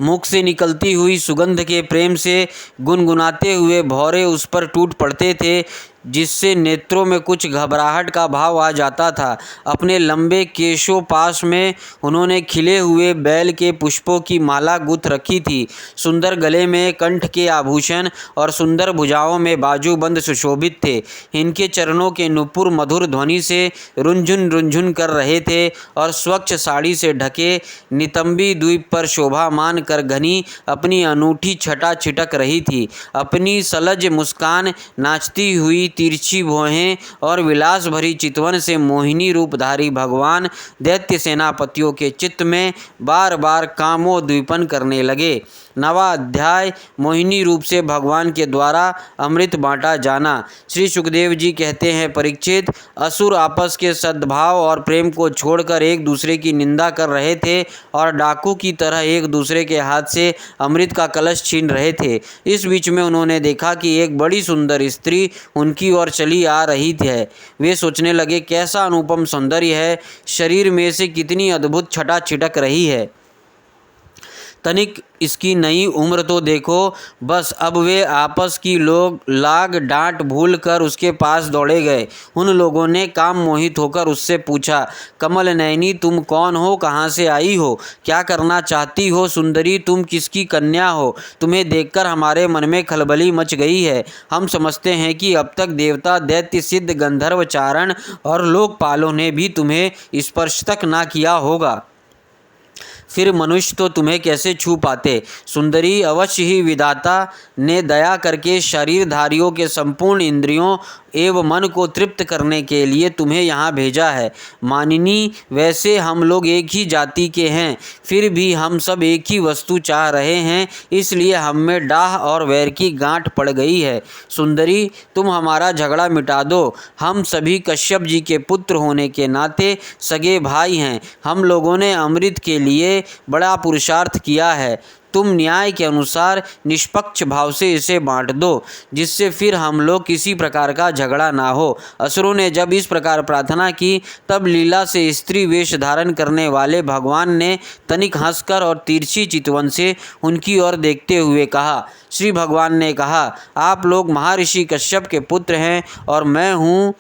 मुख से निकलती हुई सुगंध के प्रेम से गुनगुनाते हुए भौरे उस पर टूट पड़ते थे, जिससे नेत्रों में कुछ घबराहट का भाव आ जाता था। अपने लंबे केशों पास में उन्होंने खिले हुए बैल के पुष्पों की माला गूंथ रखी थी। सुंदर गले में कंठ के आभूषण और सुंदर भुजाओं में बाजूबंद सुशोभित थे। इनके चरणों के नुपुर मधुर ध्वनि से रुंझुन कर रहे थे और स्वच्छ साड़ी से ढके नितंबी द्वीप पर शोभामान कर घनी अपनी अनूठी छटा छिटक रही थी। अपनी सलज मुस्कान, नाचती हुई तिरछी भौहें और विलास भरी चितवन से मोहिनी रूपधारी भगवान दैत्य सेनापतियों के चित्त में बार बार कामोद्दीपन करने लगे। नवा अध्याय, मोहिनी रूप से भगवान के द्वारा अमृत बांटा जाना। श्री सुखदेव जी कहते हैं, परीक्षित, असुर आपस के सद्भाव और प्रेम को छोड़कर एक दूसरे की निंदा कर रहे थे और डाकू की तरह एक दूसरे के हाथ से अमृत का कलश छीन रहे थे। इस बीच में उन्होंने देखा कि एक बड़ी सुंदर स्त्री उनकी ओर चली आ रही है। वे सोचने लगे, कैसा अनुपम सौंदर्य है, शरीर में से कितनी अद्भुत छटा छिटक रही है, तनिक इसकी नई उम्र तो देखो। बस अब वे आपस की लाग डांट भूल कर उसके पास दौड़े गए। उन लोगों ने काम मोहित होकर उससे पूछा, कमल नयनी, तुम कौन हो, कहाँ से आई हो, क्या करना चाहती हो, सुंदरी तुम किसकी कन्या हो? तुम्हें देखकर हमारे मन में खलबली मच गई है। हम समझते हैं कि अब तक देवता, दैत्य, सिद्ध, गंधर्व, चारण और लोकपालों ने भी तुम्हें स्पर्श तक ना किया होगा, फिर मनुष्य तो तुम्हें कैसे छू पाते? सुंदरी, अवश्य ही विधाता ने दया करके शरीरधारियों के संपूर्ण इंद्रियों एवं मन को तृप्त करने के लिए तुम्हें यहाँ भेजा है। मानिनी, वैसे हम लोग एक ही जाति के हैं, फिर भी हम सब एक ही वस्तु चाह रहे हैं, इसलिए हम में डाह और वैर की गांठ पड़ गई है। सुंदरी, तुम हमारा झगड़ा मिटा दो। हम सभी कश्यप जी के पुत्र होने के नाते सगे भाई हैं। हम लोगों ने अमृत के लिए बड़ा पुरुषार्थ किया है। तुम न्याय के अनुसार निष्पक्ष भाव से इसे बांट दो, जिससे फिर हम लोग किसी प्रकार का झगड़ा ना हो। असुरों ने जब इस प्रकार प्रार्थना की, तब लीला से स्त्री वेश धारण करने वाले भगवान ने तनिक हंसकर और तिरछी चितवन से उनकी ओर देखते हुए कहा। श्री भगवान ने कहा, आप लोग महर्षि कश्यप के पुत्र हैं और मैं हूँ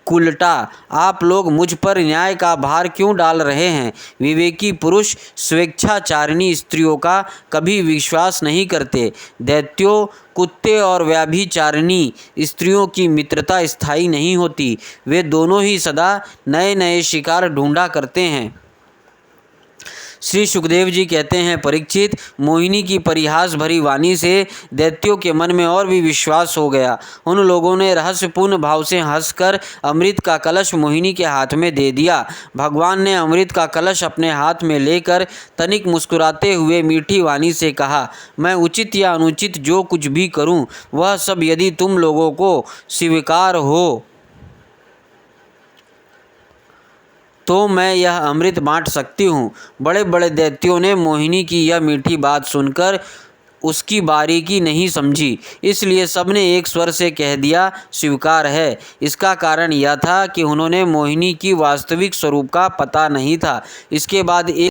कुलटा। आप लोग मुझ पर न्याय का भार क्यों डाल रहे हैं? विवेकी पुरुष स्वेच्छाचारिणी स्त्रियों का कभी विश्वास नहीं करते। दैत्यों, कुत्ते और व्याभिचारिणी स्त्रियों की मित्रता स्थायी नहीं होती। वे दोनों ही सदा नए नए शिकार ढूंढा करते हैं। श्री सुखदेव जी कहते हैं, परीक्षित, मोहिनी की परिहास भरी वाणी से दैत्यों के मन में और भी विश्वास हो गया। उन लोगों ने रहस्यपूर्ण भाव से हंसकर अमृत का कलश मोहिनी के हाथ में दे दिया। भगवान ने अमृत का कलश अपने हाथ में लेकर तनिक मुस्कुराते हुए मीठी वाणी से कहा, मैं उचित या अनुचित जो कुछ भी करूं, वह सब यदि तुम लोगों को स्वीकार हो तो मैं यह अमृत बांट सकती हूँ। बड़े बड़े दैत्यों ने मोहिनी की यह मीठी बात सुनकर उसकी बारीकी नहीं समझी, इसलिए सबने एक स्वर से कह दिया, स्वीकार है। इसका कारण यह था कि उन्होंने मोहिनी की वास्तविक स्वरूप का पता नहीं था। इसके बाद एक